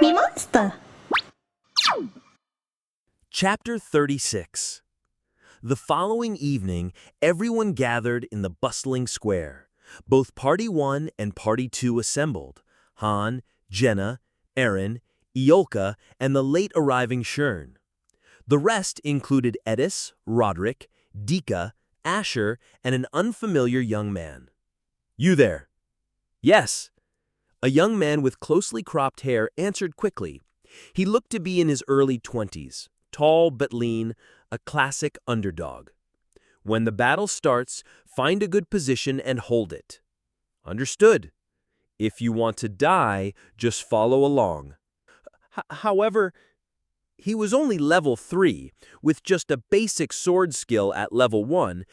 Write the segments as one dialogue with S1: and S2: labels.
S1: MeMonster.
S2: Chapter 36. The following evening, everyone gathered in the bustling square. Both Party 1 and Party 2 assembled. Han, Jenna, Eren, Iolka, and the late-arriving Shern. The rest included Edis, Roderick, Dika, Asher, and an unfamiliar young man. "You there?" "Yes." A young man with closely cropped hair answered quickly. He looked to be in his early 20s, tall but lean, a classic underdog. "When the battle starts, find a good position and hold it." "Understood. If you want to die, just follow along." However, he was only level 3, with just a basic sword skill at level 1.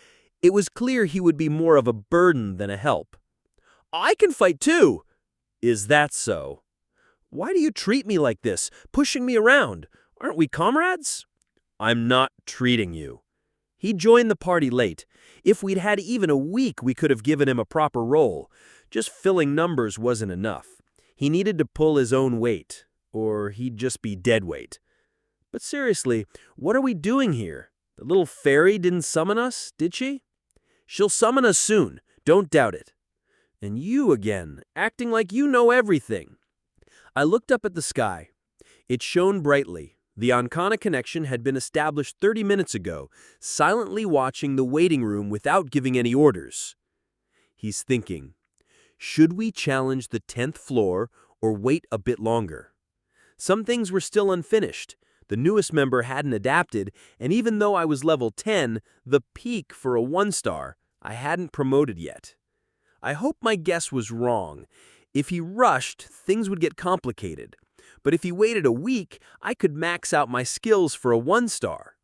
S2: It was clear he would be more of a burden than a help. "I can fight too!" "Is that so? Why do you treat me like this, pushing me around? Aren't we comrades?" "I'm not treating you." He joined the party late. If we'd had even a week, we could have given him a proper role. Just filling numbers wasn't enough. He needed to pull his own weight, or he'd just be dead weight. But seriously, what are we doing here? The little fairy didn't summon us, did she? She'll summon us soon, don't doubt it. And you again, acting like you know everything. I looked up at the sky. It shone brightly. The Ancana connection had been established 30 minutes ago, silently watching the waiting room without giving any orders. He's thinking, should we challenge the 10th floor or wait a bit longer? Some things were still unfinished. The newest member hadn't adapted, and even though I was level 10, the peak for a 1-star, I hadn't promoted yet. I hope my guess was wrong. If he rushed, things would get complicated. But if he waited a week, I could max out my skills for a 1-star.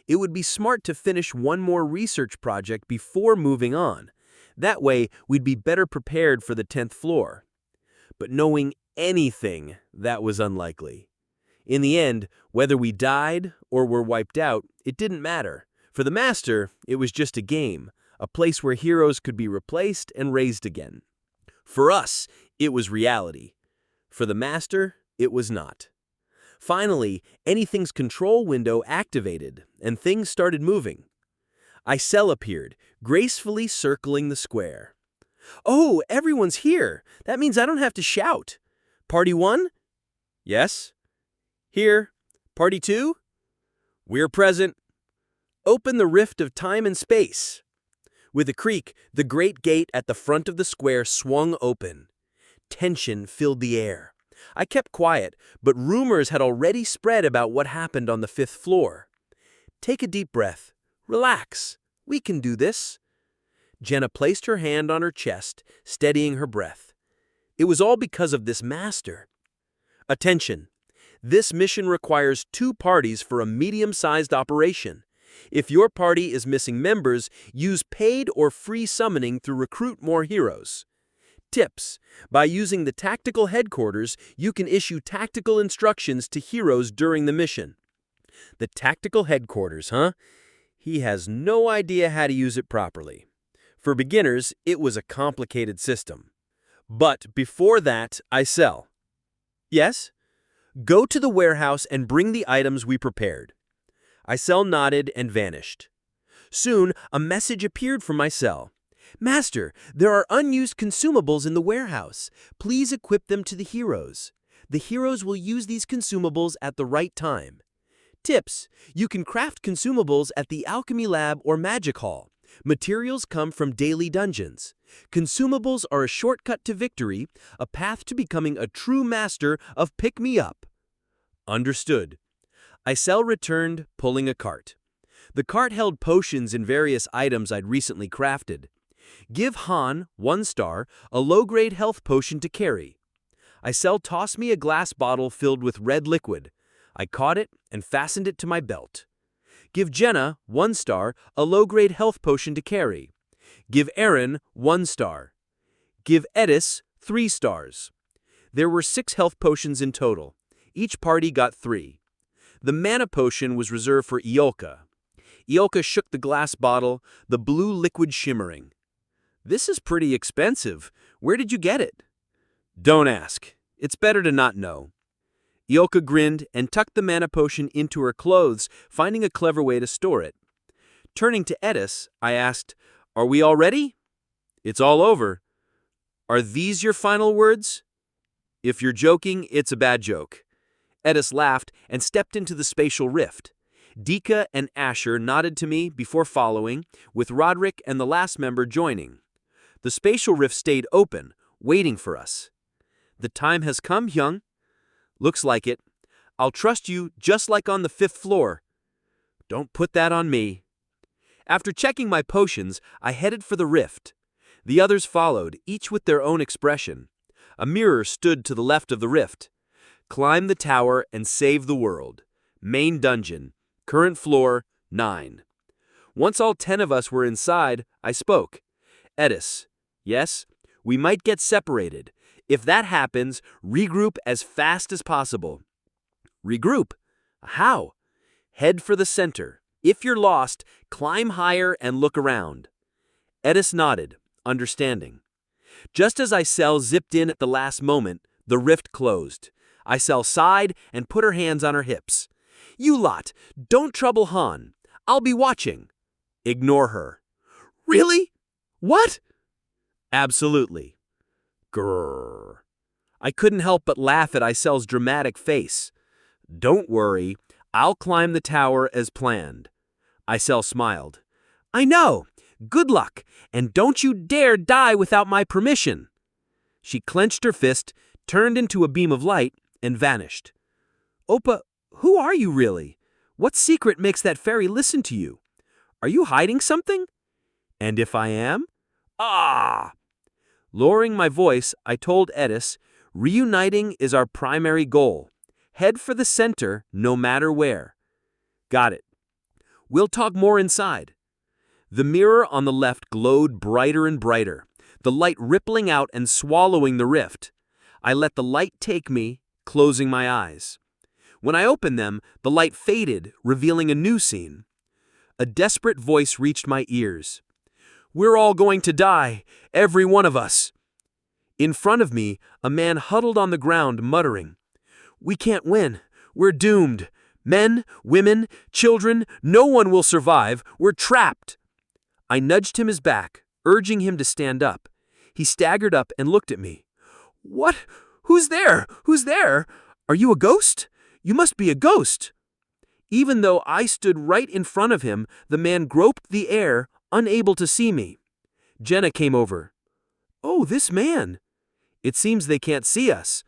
S2: It would be smart to finish one more research project before moving on. That way, we'd be better prepared for the 10th floor. But knowing anything, that was unlikely. In the end, whether we died or were wiped out, it didn't matter. For the Master, it was just a game, a place where heroes could be replaced and raised again. For us, it was reality. For the Master, it was not. Finally, anything's control window activated, and things started moving. Isel appeared, gracefully circling the square. "Oh, everyone's here. That means I don't have to shout. Party 1? Yes. Here. Party 2? We're present. Open the rift of time and space." With a creak, the great gate at the front of the square swung open. Tension filled the air. I kept quiet, but rumors had already spread about what happened on the 5th floor. "Take a deep breath. Relax. We can do this." Jenna placed her hand on her chest, steadying her breath. It was all because of this Master. "Attention. This mission requires 2 parties for a medium-sized operation. If your party is missing members, use paid or free summoning to recruit more heroes. Tips: by using the tactical headquarters, you can issue tactical instructions to heroes during the mission." The tactical headquarters, huh? He has no idea how to use it properly. For beginners, it was a complicated system. But before that, Isel. "Yes? Go to the warehouse and bring the items we prepared." Isel nodded and vanished. Soon, a message appeared from Isel. "Master, there are unused consumables in the warehouse. Please equip them to the heroes. The heroes will use these consumables at the right time. Tips: you can craft consumables at the Alchemy Lab or Magic Hall. Materials come from daily dungeons. Consumables are a shortcut to victory, a path to becoming a true master of pick-me-up." Understood. Isel returned, pulling a cart. The cart held potions and various items I'd recently crafted. "Give Han, 1-star, a low-grade health potion to carry." Isel tossed me a glass bottle filled with red liquid. I caught it and fastened it to my belt. "Give Jenna, 1-star, a low-grade health potion to carry." "Give Eren, 1-star." "Give Edis, 3 stars." There were 6 health potions in total. Each party got 3. The mana potion was reserved for Iolka. Iolka shook the glass bottle, the blue liquid shimmering. "This is pretty expensive. Where did you get it?" "Don't ask. It's better to not know."
S1: Ioka grinned and tucked the mana potion into her clothes, finding a clever way to store it. Turning to Edis, I asked, "Are we all ready?" "It's all over." "Are these your final words?" "If you're joking, it's a bad joke." Edis laughed and stepped into the spatial rift. Dika and Asher nodded to me before following, with Roderick and the last member joining. The spatial rift stayed open, waiting for us. "The time has come, Hyung." "Looks like it. I'll trust you just like on the 5th floor." "Don't put that on me." After checking my potions, I headed for the rift. The others followed, each with their own expression. A mirror stood to the left of the rift. "Climb the tower and save the world. Main dungeon. Current floor, 9. Once all 10 of us were inside, I spoke. "Edis, yes, we might get separated. If that happens, regroup as fast as possible." "Regroup? How?" "Head for the center. If you're lost, climb higher and look around." Edis nodded, understanding. Just as Isel zipped in at the last moment, the rift closed. Isel sighed and put her hands on her hips. "You lot, don't trouble Han. I'll be watching." "Ignore her." "Really? What?" "Absolutely." Grrr. I couldn't help but laugh at Isel's dramatic face. "Don't worry, I'll climb the tower as planned." Isel smiled. "I know. Good luck, and don't you dare die without my permission." She clenched her fist, turned into a beam of light, and vanished. "Oppa, who are you really? What secret makes that fairy listen to you? Are you hiding something?" "And if I am?" "Ah!" Lowering my voice, I told Edis, "Reuniting is our primary goal. Head for the center, no matter where." "Got it. We'll talk more inside." The mirror on the left glowed brighter and brighter, the light rippling out and swallowing the rift. I let the light take me, closing my eyes. When I opened them, the light faded, revealing a new scene. A desperate voice reached my ears. "We're all going to die, every one of us." In front of me, a man huddled on the ground, muttering, "We can't win. We're doomed. Men, women, children, no one will survive. We're trapped." I nudged him his back, urging him to stand up. He staggered up and looked at me. "What? Who's there? Who's there? Are you a ghost? You must be a ghost." Even though I stood right in front of him, the man groped the air, unable to see me. Jenna came over. "Oh, this man." "It seems they can't see us."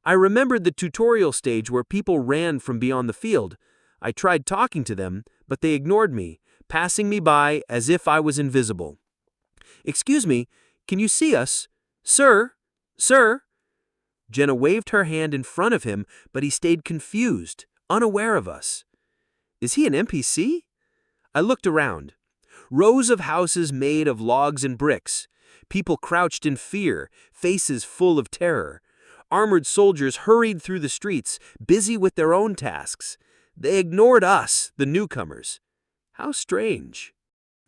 S1: I remembered the tutorial stage where people ran from beyond the field. I tried talking to them, but they ignored me, passing me by as if I was invisible. "Excuse me, can you see us? Sir? Sir?" Jenna waved her hand in front of him, but he stayed confused, unaware of us. "Is he an NPC?" I looked around. Rows of houses made of logs and bricks. People crouched in fear, faces full of terror. Armored soldiers hurried through the streets, busy with their own tasks. They ignored us, the newcomers. How strange.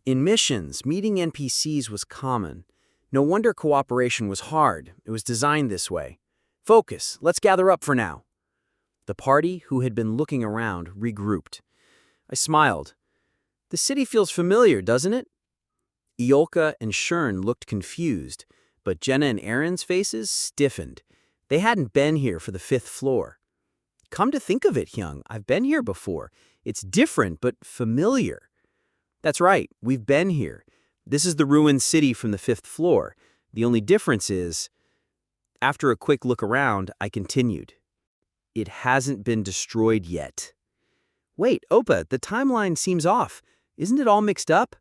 S3: In missions, meeting NPCs was common. No wonder cooperation was hard. It was designed this way. "Focus, let's gather up for now." The party, who had been looking around, regrouped. I smiled. "The city feels familiar, doesn't it?" Iolka and Shern looked confused, but Jenna and Aaron's faces stiffened. They hadn't been here for the 5th floor. "Come to think of it, Hyung, I've been here before. It's different, but familiar." "That's right, we've been here. This is the ruined city from the 5th floor. The only difference is..." After a quick look around, I continued. "It hasn't been destroyed yet." "Wait, Oppa, the timeline seems off. Isn't it all mixed up?"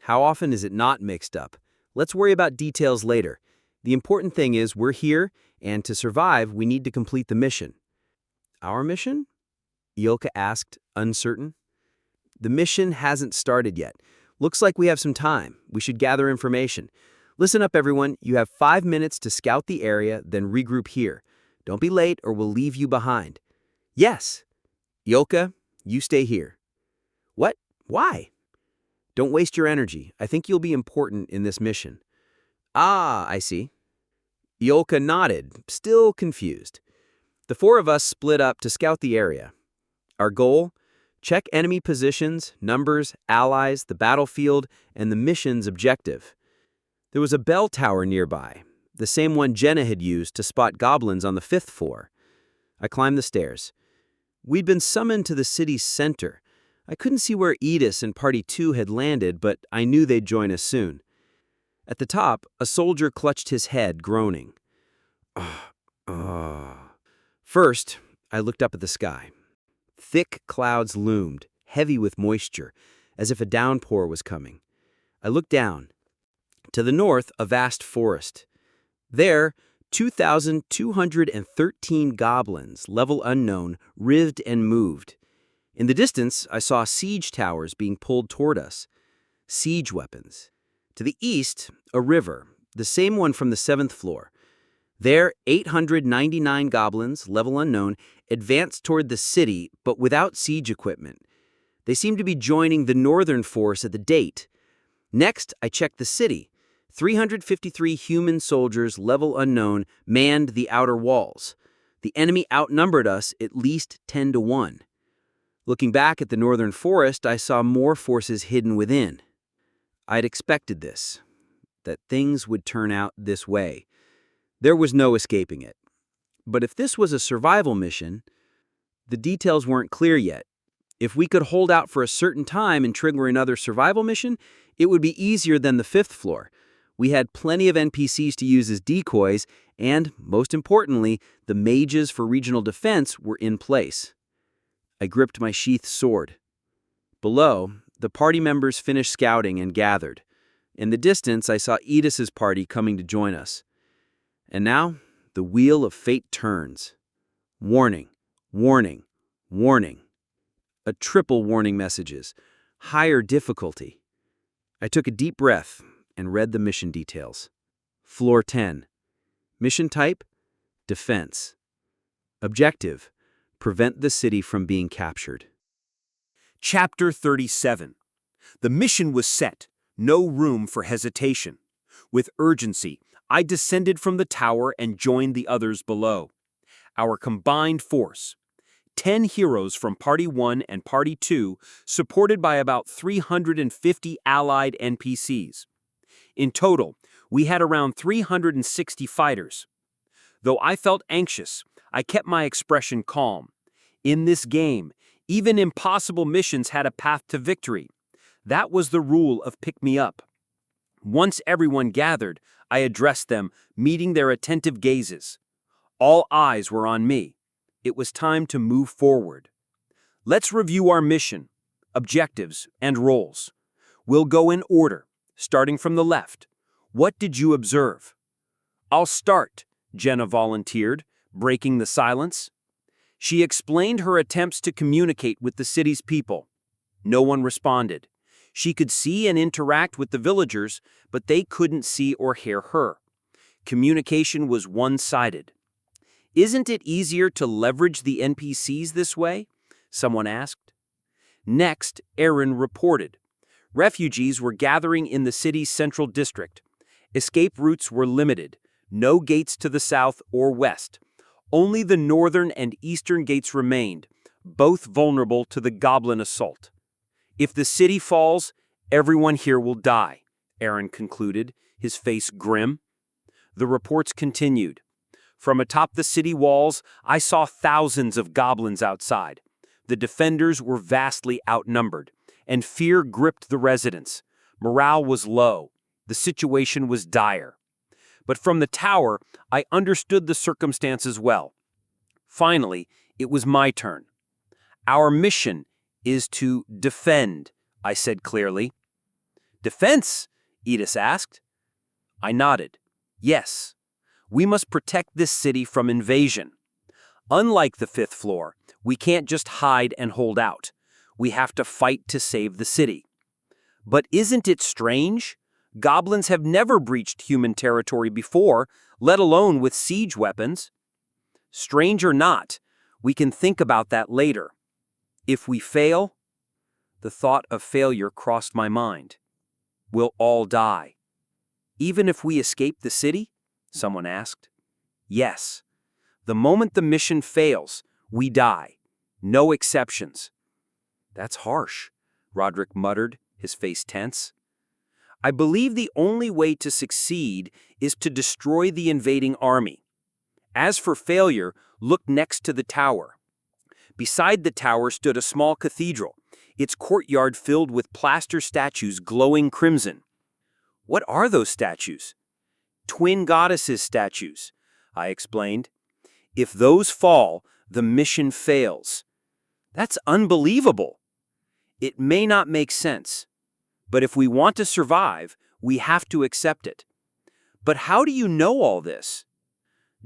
S3: "How often is it not mixed up? Let's worry about details later. The important thing is we're here, and to survive, we need to complete the mission." "Our mission?" Iolka asked, uncertain. "The mission hasn't started yet. Looks like we have some time. We should gather information. Listen up, everyone. You have 5 minutes to scout the area, then regroup here. Don't be late or we'll leave you behind." "Yes." "Iolka, you stay here." "What? Why?" "Don't waste your energy. I think you'll be important in this mission." "Ah, I see." Iolka nodded, still confused. The four of us split up to scout the area. Our goal? Check enemy positions, numbers, allies, the battlefield, and the mission's objective. There was a bell tower nearby, the same one Jenna had used to spot goblins on the 5th floor. I climbed the stairs. We'd been summoned to the city's center. I couldn't see where Edis and Party 2 had landed, but I knew they'd join us soon. At the top, a soldier clutched his head, groaning. First, I looked up at the sky. Thick clouds loomed, heavy with moisture, as if a downpour was coming. I looked down. To the north, a vast forest. There, 2,213 goblins, level unknown, writhed and moved. In the distance, I saw siege towers being pulled toward us. Siege weapons. To the east, a river, the same one from the 7th floor. There, 899 goblins, level unknown, advanced toward the city, but without siege equipment. They seemed to be joining the northern force at the date. Next, I checked the city. 353 human soldiers, level unknown, manned the outer walls. The enemy outnumbered us at least 10-1. Looking back at the northern forest, I saw more forces hidden within. I'd expected this, that things would turn out this way. There was no escaping it. But if this was a survival mission, the details weren't clear yet. If we could hold out for a certain time and trigger another survival mission, it would be easier than the 5th floor. We had plenty of NPCs to use as decoys, and, most importantly, the mages for regional defense were in place. I gripped my sheathed sword. Below, the party members finished scouting and gathered. In the distance, I saw Edis's party coming to join us. And now, the wheel of fate turns. Warning, warning, warning. A triple warning messages. Higher difficulty. I took a deep breath and read the mission details. Floor 10. Mission type? Defense. Objective: prevent the city from being captured.
S2: Chapter 37. The mission was set. No room for hesitation. With urgency, I descended from the tower and joined the others below. Our combined force. 10 heroes from Party 1 and Party 2, supported by about 350 allied NPCs. In total, we had around 360 fighters. Though I felt anxious, I kept my expression calm. In this game, even impossible missions had a path to victory. That was the rule of Pick Me Up. Once everyone gathered, I addressed them, meeting their attentive gazes. All eyes were on me. It was time to move forward. Let's review our mission, objectives, and roles. We'll go in order, starting from the left. What did you observe? I'll start, Jenna volunteered, breaking the silence. She explained her attempts to communicate with the city's people. No one responded. She could see and interact with the villagers, but they couldn't see or hear her. Communication was one-sided. Isn't it easier to leverage the NPCs this way? Someone asked. Next, Aaron reported. Refugees were gathering in the city's central district. Escape routes were limited. No gates to the south or west. Only the northern and eastern gates remained, both vulnerable to the goblin assault. If the city falls, everyone here will die, Aaron concluded, his face grim. The reports continued. From atop the city walls, I saw thousands of goblins outside. The defenders were vastly outnumbered, and fear gripped the residents. Morale was low. The situation was dire. But from the tower, I understood the circumstances well. Finally, it was my turn. Our mission is to defend, I said clearly. Defense? Edis asked. I nodded. Yes. We must protect this city from invasion. Unlike the 5th floor, we can't just hide and hold out. We have to fight to save the city. But isn't it strange? Goblins have never breached human territory before, let alone with siege weapons. Strange or not, we can think about that later. If we fail, the thought of failure crossed my mind. We'll all die. Even if we escape the city? Someone asked. Yes.
S1: The moment the mission fails, we die. No exceptions. That's harsh, Roderick muttered, his face tense. I believe the only way to succeed is to destroy the invading army. As for failure, look next to the tower. Beside the tower stood a small cathedral, its courtyard filled with plaster statues glowing crimson. What are those statues? Twin goddesses' statues, I explained. If those fall, the mission fails. That's unbelievable. It may not make sense, but if we want to survive, we have to accept it. But how do you know all this?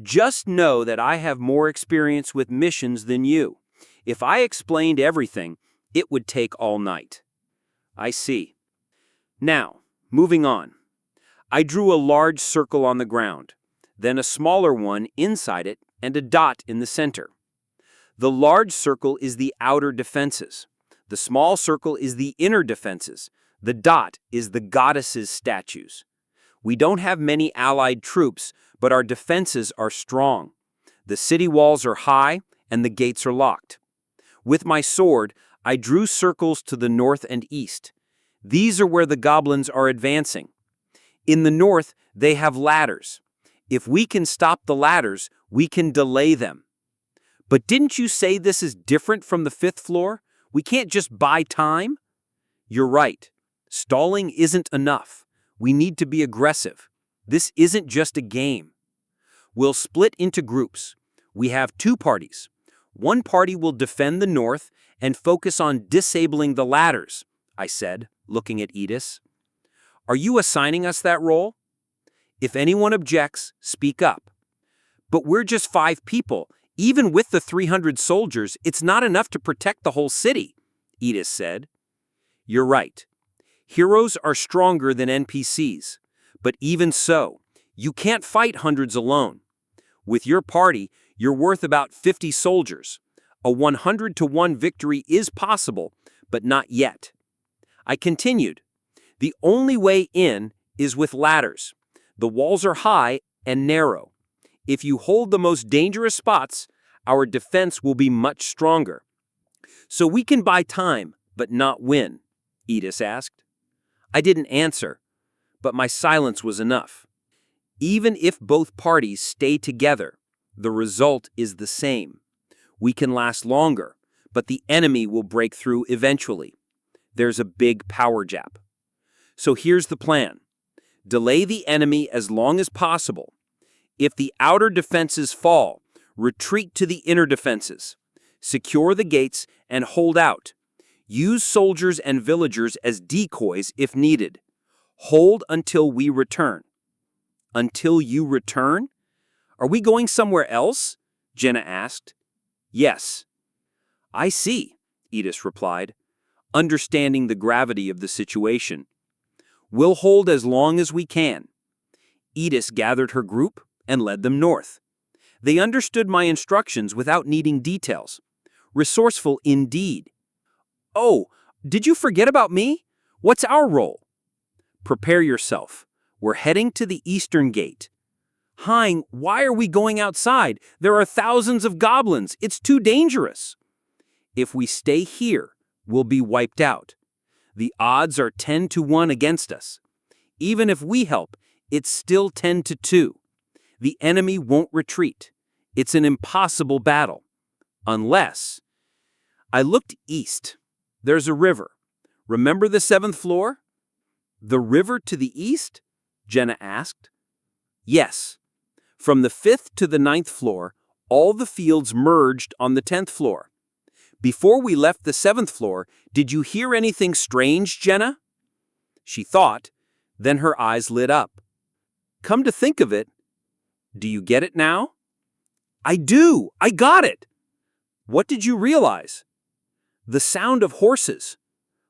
S1: Just know that I have more experience with missions than you. If I explained everything, it would take all night. I see. Now, moving on. I drew a large circle on the ground, then a smaller one inside it, and a dot in the center. The large circle is the outer defenses. The small circle is the inner defenses. The dot is the goddesses' statues. We don't have many allied troops, but our defenses are strong. The city walls are high, and the gates are locked. With my sword, I drew circles to the north and east. These are where the goblins are advancing. In the north, they have ladders. If we can stop the ladders, we can delay them. But didn't you say this is different from the 5th floor? We can't just buy time? You're right. Stalling isn't enough. We need to be aggressive. This isn't just a game. We'll split into groups. We have 2 parties. One party will defend the north and focus on disabling the ladders, I said, looking at Edis. Are you assigning us that role? If anyone objects, speak up. But we're just 5 people. Even with the 300 soldiers, it's not enough to protect the whole city, Edis said. You're right. Heroes are stronger than NPCs. But even so, you can't fight hundreds alone. With your party, you're worth about 50 soldiers. A 100-to-1 victory is possible, but not yet. I continued. The only way in is with ladders. The walls are high and narrow. If you hold the most dangerous spots, our defense will be much stronger. So we can buy time, but not win, Edis asked. I didn't answer, but my silence was enough. Even if both parties stay together, the result is the same. We can last longer, but the enemy will break through eventually. There's a big power gap. So here's the plan. Delay the enemy as long as possible. If the outer defenses fall, retreat to the inner defenses. Secure the gates and hold out. Use soldiers and villagers as decoys if needed. Hold until we return. Until you return? Are we going somewhere else? Jenna asked. Yes. I see, Edis replied, understanding the gravity of the situation. We'll hold as long as we can. Edis gathered her group and led them north. They understood my instructions without needing details. Resourceful indeed. Oh, did you forget about me? What's our role? Prepare yourself. We're heading to the eastern gate. Hein, why are we going outside? There are thousands of goblins. It's too dangerous. If we stay here, we'll be wiped out. The odds are 10-to-1 against us. Even if we help, it's still 10-to-2. The enemy won't retreat. It's an impossible battle. Unless... I looked east. There's a river. Remember the 7th floor? The river to the east? Jenna asked. Yes. From the 5th to the 9th floor, all the fields merged on the 10th floor. Before we left the 7th floor, did you hear anything strange, Jenna? She thought, then her eyes lit up. Come to think of it, do you get it now? I do! I got it! What did you realize? The sound of horses.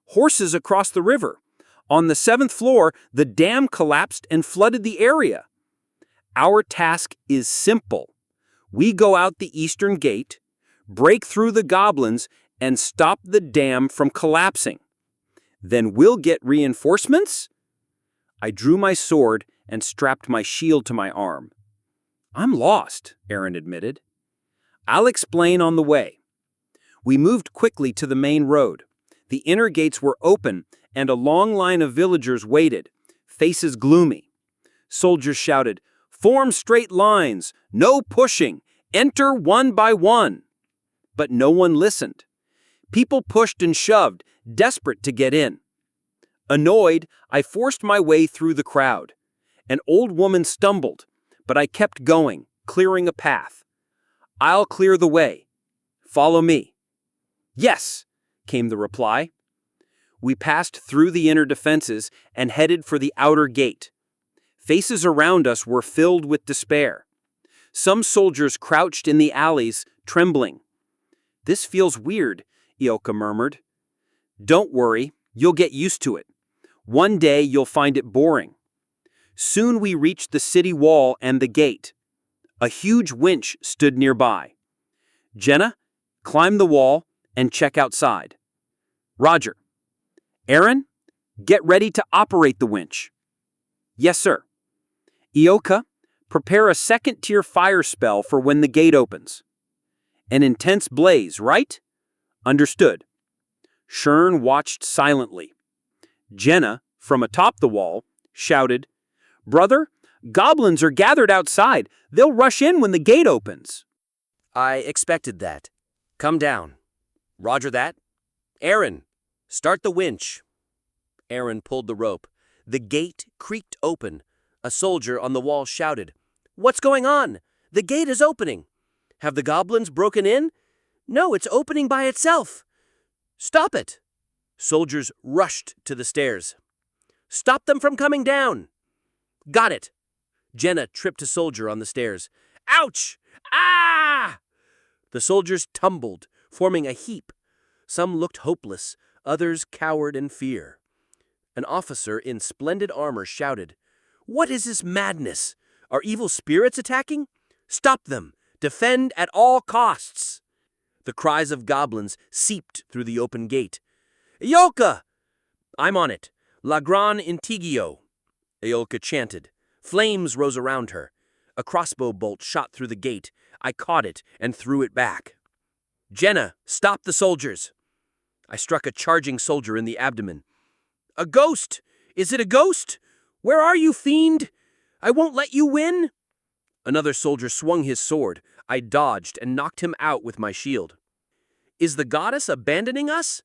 S1: Horses across the river. On the 7th floor, the dam collapsed and flooded the area. Our task is simple. We go out the eastern gate, break through the goblins, and stop the dam from collapsing. Then we'll get reinforcements? I drew my sword and strapped my shield to my arm. I'm lost, Aaron admitted. I'll explain on the way. We moved quickly to the main road. The inner gates were open, and a long line of villagers waited, faces gloomy. Soldiers shouted, "Form straight lines, no pushing, enter one by one." But no one listened. People pushed and shoved, desperate to get in. Annoyed, I forced my way through the crowd. An old woman stumbled, but I kept going, clearing a path. "I'll clear the way. Follow me." "Yes," came the reply. We passed through the inner defenses and headed for the outer gate. Faces around us were filled with despair. Some soldiers crouched in the alleys, trembling. "This feels weird," Ioka murmured. "Don't worry, you'll get used to it. One day you'll find it boring." Soon we reached the city wall and the gate. A huge winch stood nearby. "Jenna, climb the wall and check outside." "Roger." "Aaron, get ready to operate the winch." "Yes, sir." "Ioka, prepare a second-tier fire spell for when the gate opens." "An intense blaze, right?" "Understood." Shern watched silently. Jenna, from atop the wall, shouted, "Brother, goblins are gathered outside. They'll rush in when the gate opens."
S4: "I expected that. Come down." "Roger that." "Aaron, start the winch." Aaron pulled the rope. The gate creaked open. A soldier on the wall shouted, "What's going on? The gate is opening." "Have the goblins broken in?" "No, it's opening by itself." "Stop it!" Soldiers rushed to the stairs. "Stop them from coming down." "Got it." Jenna tripped a soldier on the stairs. "Ouch! Ah!" The soldiers tumbled, forming a heap. Some looked hopeless, others cowered in fear. An officer in splendid armor shouted, "What is this madness? Are evil spirits attacking? Stop them! Defend at all costs!" The cries of goblins seeped through the open gate. "Ioka!" "I'm on it. La Gran Intigio," Ioka chanted. Flames rose around her. A crossbow bolt shot through the gate. I caught it and threw it back. "Jenna, stop the soldiers!" I struck a charging soldier in the abdomen. "A ghost! Is it a ghost? Where are you, fiend? I won't let you win!" Another soldier swung his sword. I dodged and knocked him out with my shield. "Is the goddess abandoning us?"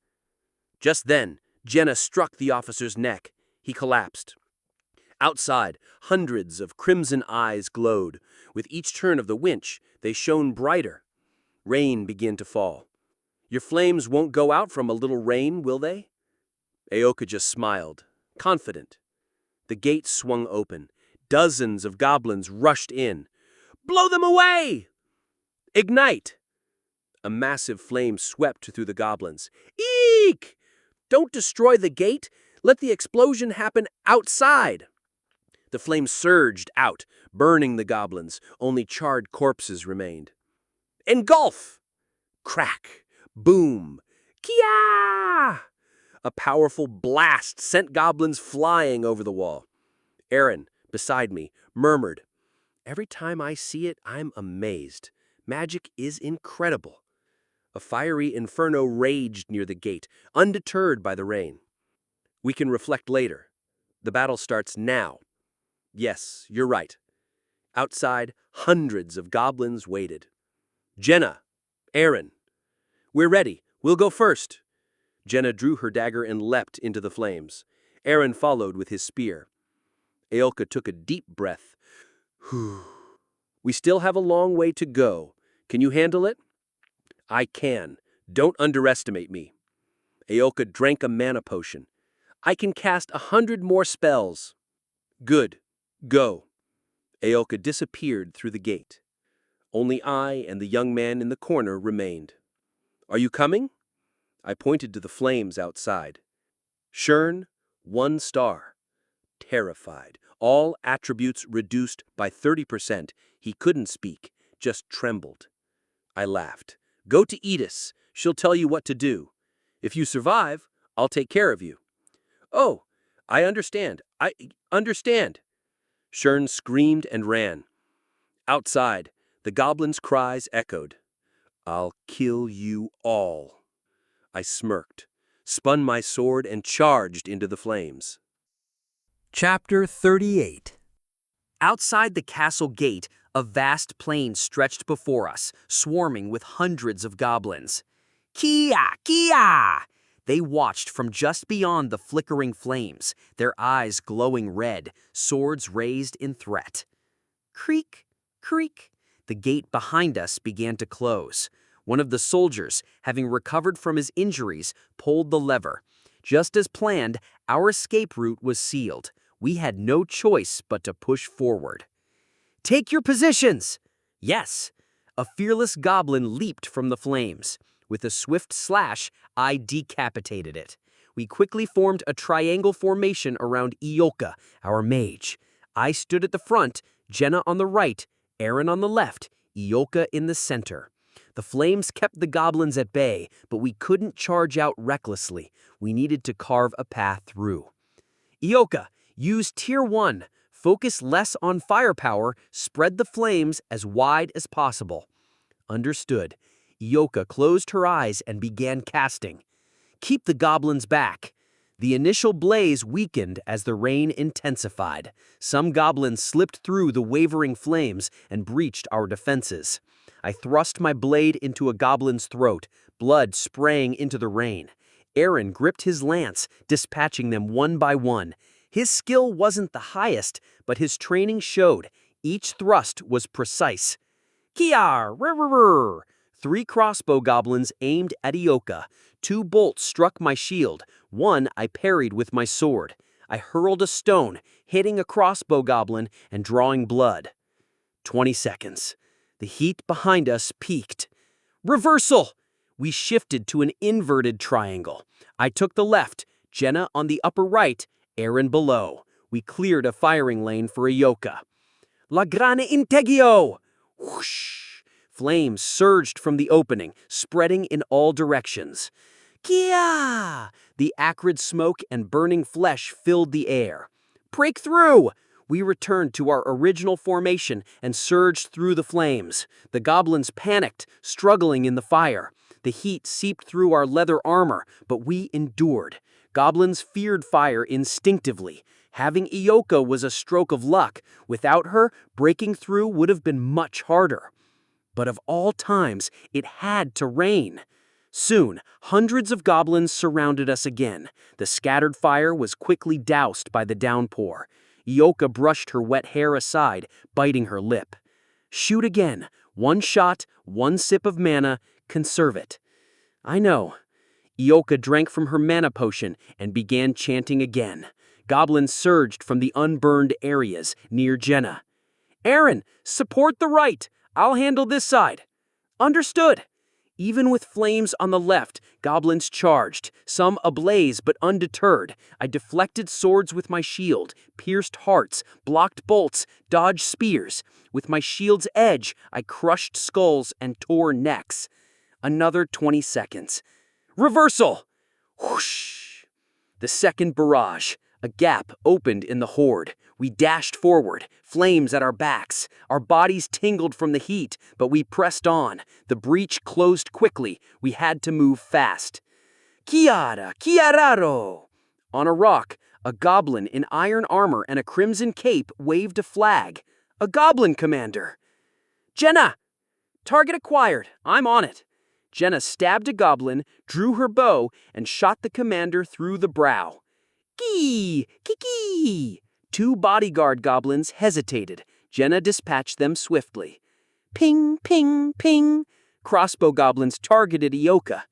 S4: Just then, Jenna struck the officer's neck. He collapsed. Outside, hundreds of crimson eyes glowed. With each turn of the winch, they shone brighter. Rain began to fall. "Your flames won't go out from a little rain, will they?" Ioka just smiled, confident. The gate swung open. Dozens of goblins rushed in. "Blow them away!" "Ignite!" A massive flame swept through the goblins. "Eek! Don't destroy the gate. Let the explosion happen outside." The flame surged out, burning the goblins. Only charred corpses remained. "Engulf!" Crack! Boom! Kia! A powerful blast sent goblins flying over the wall. Aaron, beside me, murmured, "Every time I see it, I'm amazed. Magic is incredible." A fiery inferno raged near the gate, undeterred by the rain. "We can reflect later. The battle starts now." "Yes, you're right." Outside, hundreds of goblins waited. "Jenna, Aaron, we're ready. We'll go first." Jenna drew her dagger and leapt into the flames. Aaron followed with his spear. Ioka took a deep breath. "We still have a long way to go. Can you handle it?" "I can. Don't underestimate me." Ioka drank a mana potion. "I can cast 100 more spells." "Good. Go." Ioka disappeared through the gate. Only I and the young man in the corner remained. "Are you coming?" I pointed to the flames outside. Shern, 1 star. Terrified, all attributes reduced by 30%, he couldn't speak, just trembled. I laughed. "Go to Edis. She'll tell you what to do. If you survive, I'll take care of you." "Oh, I understand. I understand." Shern screamed and ran. Outside, the goblins' cries echoed. I'll kill you all. I smirked, spun my sword, and charged into the flames.
S2: Chapter 38.
S3: Outside the castle gate, a vast plain stretched before us, swarming with hundreds of goblins. Kia! Kia! They watched from just beyond the flickering flames, their eyes glowing red, swords raised in threat. Creak! Creak! The gate behind us began to close. One of the soldiers, having recovered from his injuries, pulled the lever. Just as planned, our escape route was sealed. We had no choice but to push forward. Take your positions! Yes! A fearless goblin leaped from the flames. With a swift slash, I decapitated it. We quickly formed a triangle formation around Ioka, our mage. I stood at the front, Jenna on the right, Aaron on the left, Ioka in the center. The flames kept the goblins at bay, but we couldn't charge out recklessly. We needed to carve a path through. Ioka, use Tier 1. Focus less on firepower, spread the flames as wide as possible. Understood. Ioka closed her eyes and began casting. Keep the goblins back. The initial blaze weakened as the rain intensified. Some goblins slipped through the wavering flames and breached our defenses. I thrust my blade into a goblin's throat, blood spraying into the rain. Aaron gripped his lance, dispatching them one by one. His skill wasn't the highest, but his training showed. Each thrust was precise. Kiar! Rrrrrrr! 3 crossbow goblins aimed at Ioka. 2 bolts struck my shield. 1 I parried with my sword. I hurled a stone, hitting a crossbow goblin and drawing blood. 20 seconds. The heat behind us peaked. Reversal! We shifted to an inverted triangle. I took the left, Jenna on the upper right, Aaron below. We cleared a firing lane for Ioka. La grana integio! Whoosh! Flames surged from the opening, spreading in all directions. Kia! The acrid smoke and burning flesh filled the air. Break through! We returned to our original formation and surged through the flames. The goblins panicked, struggling in the fire. The heat seeped through our leather armor, but we endured. Goblins feared fire instinctively. Having Ioka was a stroke of luck. Without her, breaking through would have been much harder. But of all times, it had to rain. Soon, hundreds of goblins surrounded us again. The scattered fire was quickly doused by the downpour. Ioka brushed her wet hair aside, biting her lip. Shoot again. 1 shot, 1 sip of mana, conserve it. I know. Ioka drank from her mana potion and began chanting again. Goblins surged from the unburned areas near Jenna. Aaron, support the right. I'll handle this side. Understood. Even with flames on the left, goblins charged, some ablaze but undeterred. I deflected swords with my shield, pierced hearts, blocked bolts, dodged spears. With my shield's edge, I crushed skulls and tore necks. Another 20 seconds. Reversal! Whoosh! The second barrage. A gap opened in the horde. We dashed forward, flames at our backs. Our bodies tingled from the heat, but we pressed on. The breach closed quickly. We had to move fast. Kiara! Kiararo! On a rock, a goblin in iron armor and a crimson cape waved a flag. A goblin commander. Jenna! Target acquired. I'm on it. Jenna stabbed a goblin, drew her bow, and shot the commander through the brow. Kee! Kiki! 2 bodyguard goblins hesitated. Jenna dispatched them swiftly. Ping, ping, ping. Crossbow goblins targeted Ioka.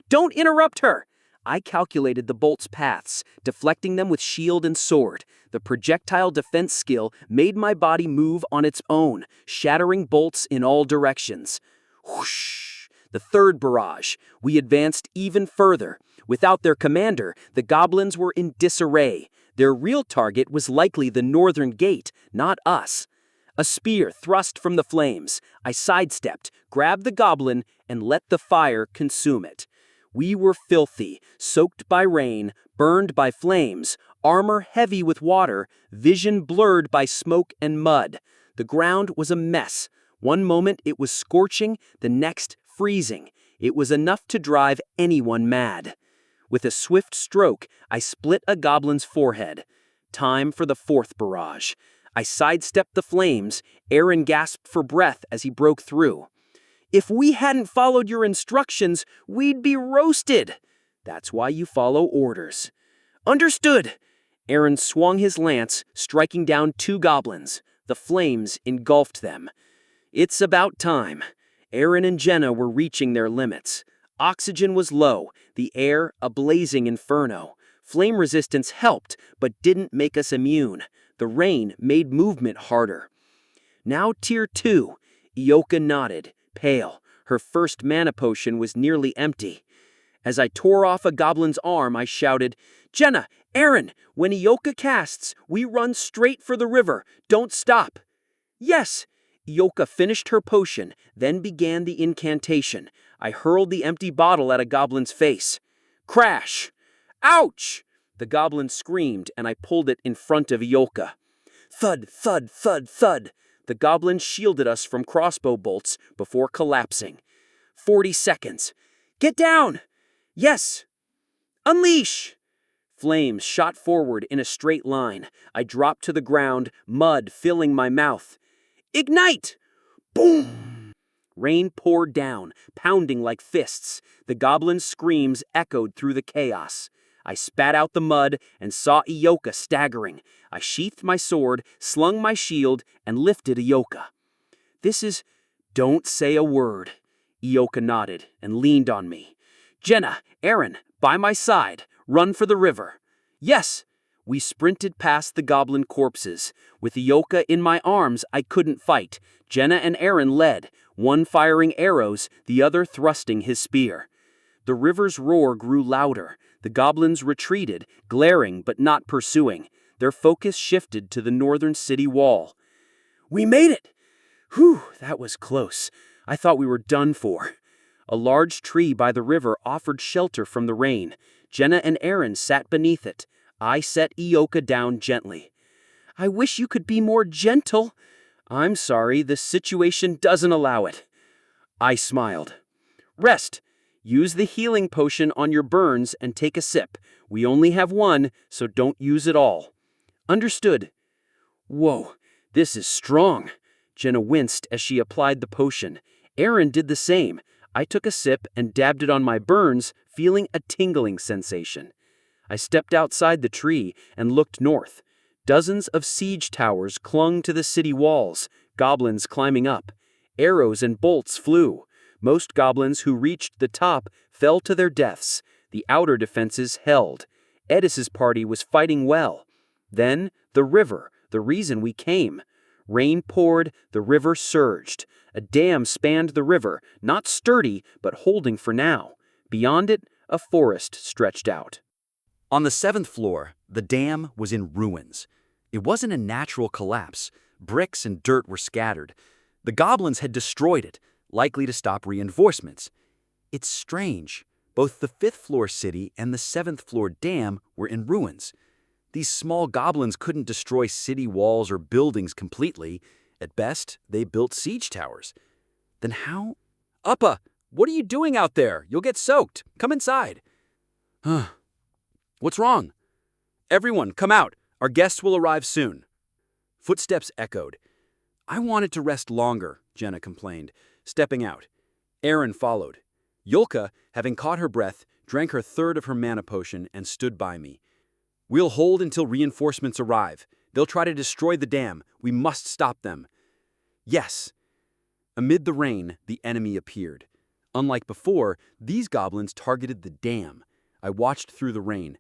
S3: Don't interrupt her! I calculated the bolts' paths, deflecting them with shield and sword. The projectile defense skill made my body move on its own, shattering bolts in all directions. Whoosh! The third barrage. We advanced even further. Without their commander, the goblins were in disarray. Their real target was likely the northern gate, not us. A spear thrust from the flames. I sidestepped, grabbed the goblin, and let the fire consume it. We were filthy, soaked by rain, burned by flames, armor heavy with water, vision blurred by smoke and mud. The ground was a mess. One moment it was scorching, the next
S4: freezing. It was enough to drive anyone mad. With a swift stroke, I split a goblin's forehead. Time for the fourth barrage. I sidestepped the flames. Aaron gasped for breath as he broke through. "If we hadn't followed your instructions, we'd be roasted. That's why you follow orders." "Understood." Aaron swung his lance, striking down 2 goblins. The flames engulfed them. It's about time. Aaron and Jenna were reaching their limits. Oxygen was low, the air a blazing inferno. Flame resistance helped, but didn't make us immune. The rain made movement harder. Now Tier 2. Ioka nodded, pale. Her first mana potion was nearly empty. As I tore off a goblin's arm, I shouted, "Jenna, Aaron, when Ioka casts, we run straight for the river. Don't stop." "Yes." Ioka finished her potion, then began the incantation. I hurled the empty bottle at a goblin's face. Crash! Ouch! The goblin screamed, and I pulled it in front of Ioka. Thud, thud, thud, thud. The goblin shielded us from crossbow bolts before collapsing. 40 seconds. "Get down!" "Yes!" "Unleash!" Flames shot forward in a straight line. I dropped to the ground, mud filling my mouth. "Ignite!" Boom! Rain poured down, pounding like fists. The goblin's screams echoed through the chaos. I spat out the mud and saw Ioka staggering. I sheathed my sword, slung my shield, and lifted Ioka. "This is—" "Don't say a word." Ioka nodded and leaned on me. "Jenna, Aaron, by my side. Run for the river." "Yes." We sprinted past the goblin corpses. With Ioka in my arms, I couldn't fight. Jenna and Aaron led, one firing arrows, the other thrusting his spear. The river's roar grew louder. The goblins retreated, glaring but not pursuing. Their focus shifted to the northern city wall. "We made it!" "Whew, that was close. I thought we were done for." A large tree by the river offered shelter from the rain. Jenna and Aaron sat beneath it. I set Ioka down gently. "I wish you could be more gentle." "I'm sorry, the situation doesn't allow it." I smiled. "Rest. Use the healing potion on your burns and take a sip. We only have one, so don't use it all." "Understood." "Whoa, this is strong." Jenna winced as she applied the potion. Aaron did the same. I took a sip and dabbed it on my burns, feeling a tingling sensation. I stepped outside the tree and looked north. Dozens of siege towers clung to the city walls, goblins climbing up. Arrows and bolts flew. Most goblins who reached the top fell to their deaths. The outer defenses held. Edis's party was fighting well. Then, the river, the reason we came. Rain poured, the river surged. A dam spanned the river, not sturdy, but holding for now. Beyond it, a forest stretched out.
S5: On the 7th floor, the dam was in ruins. It wasn't a natural collapse. Bricks and dirt were scattered. The goblins had destroyed it, likely to stop reinforcements. It's strange. Both the 5th floor city and the 7th floor dam were in ruins. These small goblins couldn't destroy city walls or buildings completely. At best, they built siege towers. Then how? "Uppa, what are you doing out there? You'll get soaked. Come inside." "What's wrong?" "Everyone, come out. Our guests will arrive soon." Footsteps echoed. "I wanted to rest longer," Jenna complained, stepping out. Aaron followed. Yulka, having caught her breath, drank her third of her mana potion and stood by me. "We'll hold until reinforcements arrive. They'll try to destroy the dam. We must stop them." "Yes." Amid the rain, the enemy appeared. Unlike before, these goblins targeted the dam. I watched through the rain.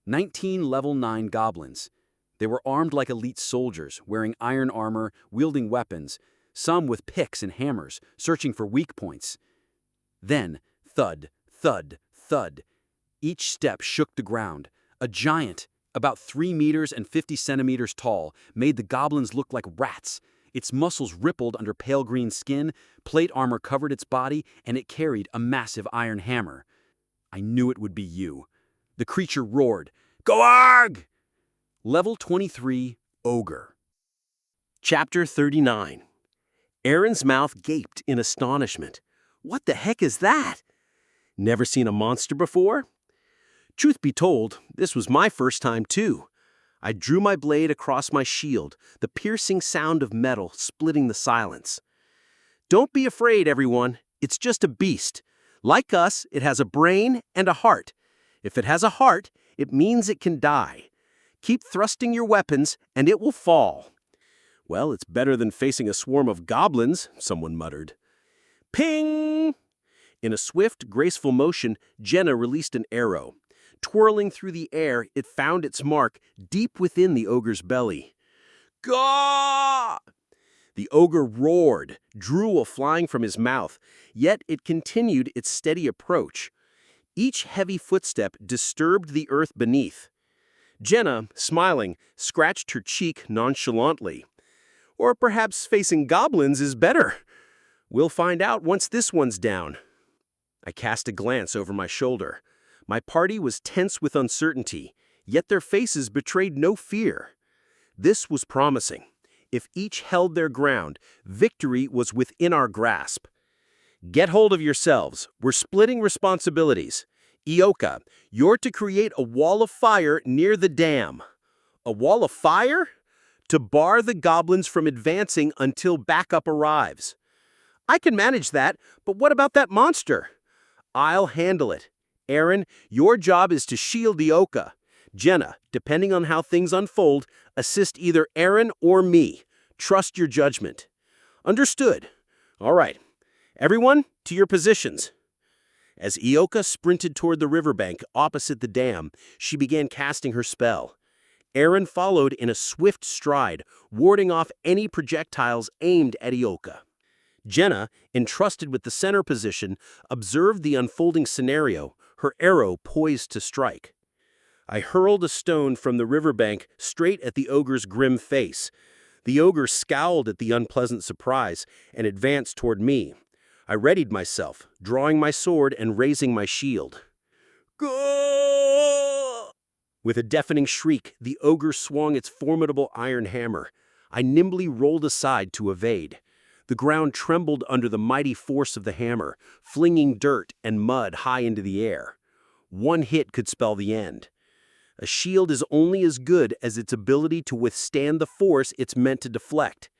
S5: 19 level 9 goblins. They were armed like elite soldiers, wearing iron armor, wielding weapons, some with picks and hammers, searching for weak points. Then, thud, thud, thud. Each step shook the ground. A giant, about 3 meters and 50 centimeters tall, made the goblins look like rats. Its muscles rippled under pale green skin, plate armor covered its body, and it carried a massive iron hammer. I knew it would be you. The creature roared, "Go-arg!" Level 23, Ogre.
S4: Chapter 39. Aaron's mouth gaped in astonishment. What the heck is that? Never seen a monster before? Truth be told, this was my first time too. I drew my blade across my shield, the piercing sound of metal splitting the silence. Don't be afraid, everyone. It's just a beast. Like us, it has a brain and a heart. If it has a heart, it means it can die. Keep thrusting your weapons, and it will fall. Well, it's better than facing a swarm of goblins, someone muttered. Ping! In a swift, graceful motion, Jenna released an arrow. Twirling through the air, it found its mark deep within the ogre's belly. Gah! The ogre roared, drool flying from his mouth, yet it continued its steady approach. Each heavy footstep disturbed the earth beneath. Jenna, smiling, scratched her cheek nonchalantly. Or perhaps facing goblins is better. We'll find out once this one's down. I cast a glance over my shoulder. My party was tense with uncertainty, yet their faces betrayed no fear. This was promising. If each held their ground, victory was within our grasp. Get hold of yourselves. We're splitting responsibilities. Ioka, you're to create a wall of fire near the dam. A wall of fire? To bar the goblins from advancing until backup arrives. I can manage that, but what about that monster? I'll handle it. Aaron, your job is to shield Ioka. Jenna, depending on how things unfold, assist either Aaron or me. Trust your judgment. Understood. All right. Everyone, to your positions. As Ioka sprinted toward the riverbank opposite the dam, she began casting her spell. Aaron followed in a swift stride, warding off any projectiles aimed at Ioka. Jenna, entrusted with the center position, observed the unfolding scenario, her arrow poised to strike. I hurled a stone from the riverbank straight at the ogre's grim face. The ogre scowled at the unpleasant surprise and advanced toward me. I readied myself, drawing my sword and raising my shield. Gah! With a deafening shriek, the ogre swung its formidable iron hammer. I nimbly rolled aside to evade. The ground trembled under the mighty force of the hammer, flinging dirt and mud high into the air. One hit could spell the end. A shield is only as good as its ability to withstand the force it's meant to deflect.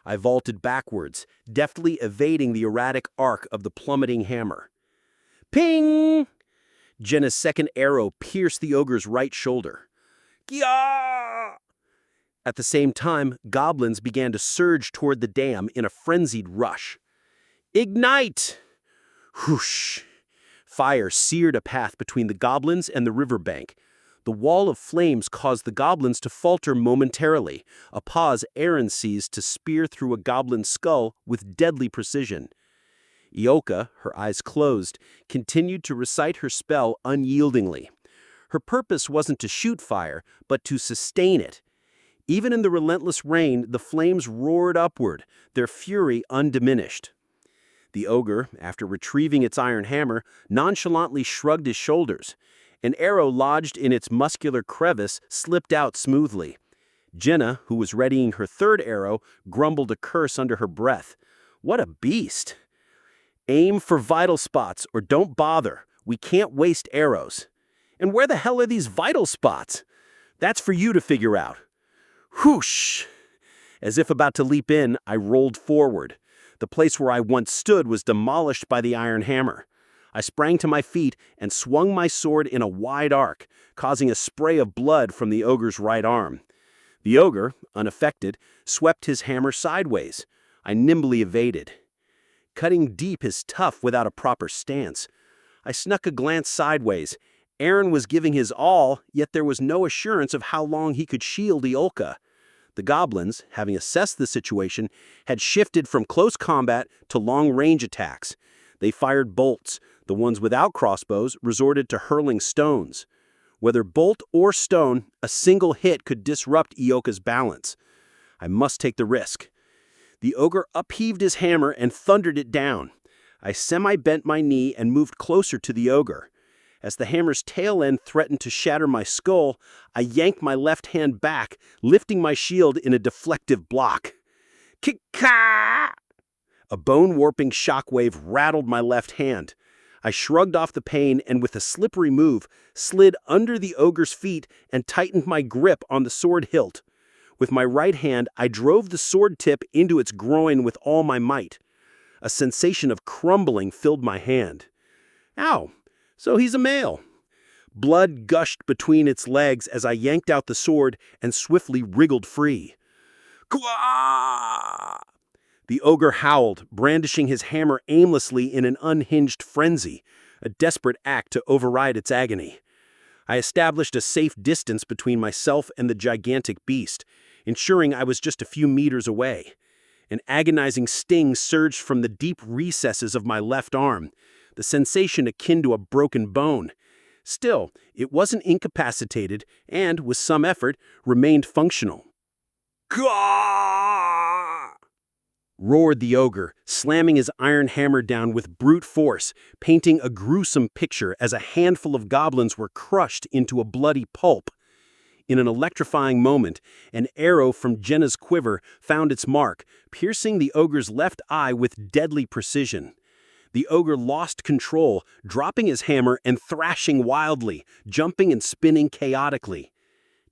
S4: I vaulted backwards, deftly evading the erratic arc of the plummeting hammer. Ping! Jenna's second arrow pierced the ogre's right shoulder. Gah! At the same time, goblins began to surge toward the dam in a frenzied rush. Ignite! Whoosh! Fire seared a path between the goblins and the riverbank. The wall of flames caused the goblins to falter momentarily, a pause Aaron seized to spear through a goblin's skull with deadly precision. Ioka, her eyes closed, continued to recite her spell unyieldingly. Her purpose wasn't to shoot fire, but to sustain it. Even in the relentless rain, the flames roared upward, their fury undiminished. The ogre, after retrieving its iron hammer, nonchalantly shrugged his shoulders. An arrow lodged in its muscular crevice slipped out smoothly. Jenna, who was readying her third arrow, grumbled a curse under her breath. What a beast! Aim for vital spots or don't bother. We can't waste arrows. And where the hell are these vital spots? That's for you to figure out. Whoosh! As if about to leap in, I rolled forward. The place where I once stood was demolished by the iron hammer. I sprang to my feet and swung my sword in a wide arc, causing a spray of blood from the ogre's right arm. The ogre, unaffected, swept his hammer sideways. I nimbly evaded. Cutting deep is tough without a proper stance. I snuck a glance sideways. Aaron was giving his all, yet there was no assurance of how long he could shield Ioka. The goblins, having assessed the situation, had shifted from close combat to long-range attacks. They fired bolts. The ones without crossbows resorted to hurling stones. Whether bolt or stone, a single hit could disrupt Ioka's balance. I must take the risk. The ogre upheaved his hammer and thundered it down. I semi-bent my knee and moved closer to the ogre. As the hammer's tail end threatened to shatter my skull, I yanked my left hand back, lifting my shield in a deflective block. Kick-ka!
S5: A bone-warping shockwave rattled my left hand. I shrugged off the pain and with a slippery move, slid under the ogre's feet and tightened my grip on the sword hilt. With my right hand, I drove the sword tip into its groin with all my might. A sensation of crumbling filled my hand. Ow, so he's a male. Blood gushed between its legs as I yanked out the sword and swiftly wriggled free. Kwah! The ogre howled, brandishing his hammer aimlessly in an unhinged frenzy, a desperate act to override its agony. I established a safe distance between myself and the gigantic beast, ensuring I was just a few meters away. An agonizing sting surged from the deep recesses of my left arm, the sensation akin to a broken bone. Still, it wasn't incapacitated and, with some effort, remained functional. Gah! Roared the ogre, slamming his iron hammer down with brute force, painting a gruesome picture as a handful of goblins were crushed into a bloody pulp. In an electrifying moment, an arrow from Jenna's quiver found its mark, piercing the ogre's left eye with deadly precision. The ogre lost control, dropping his hammer and thrashing wildly, jumping and spinning chaotically.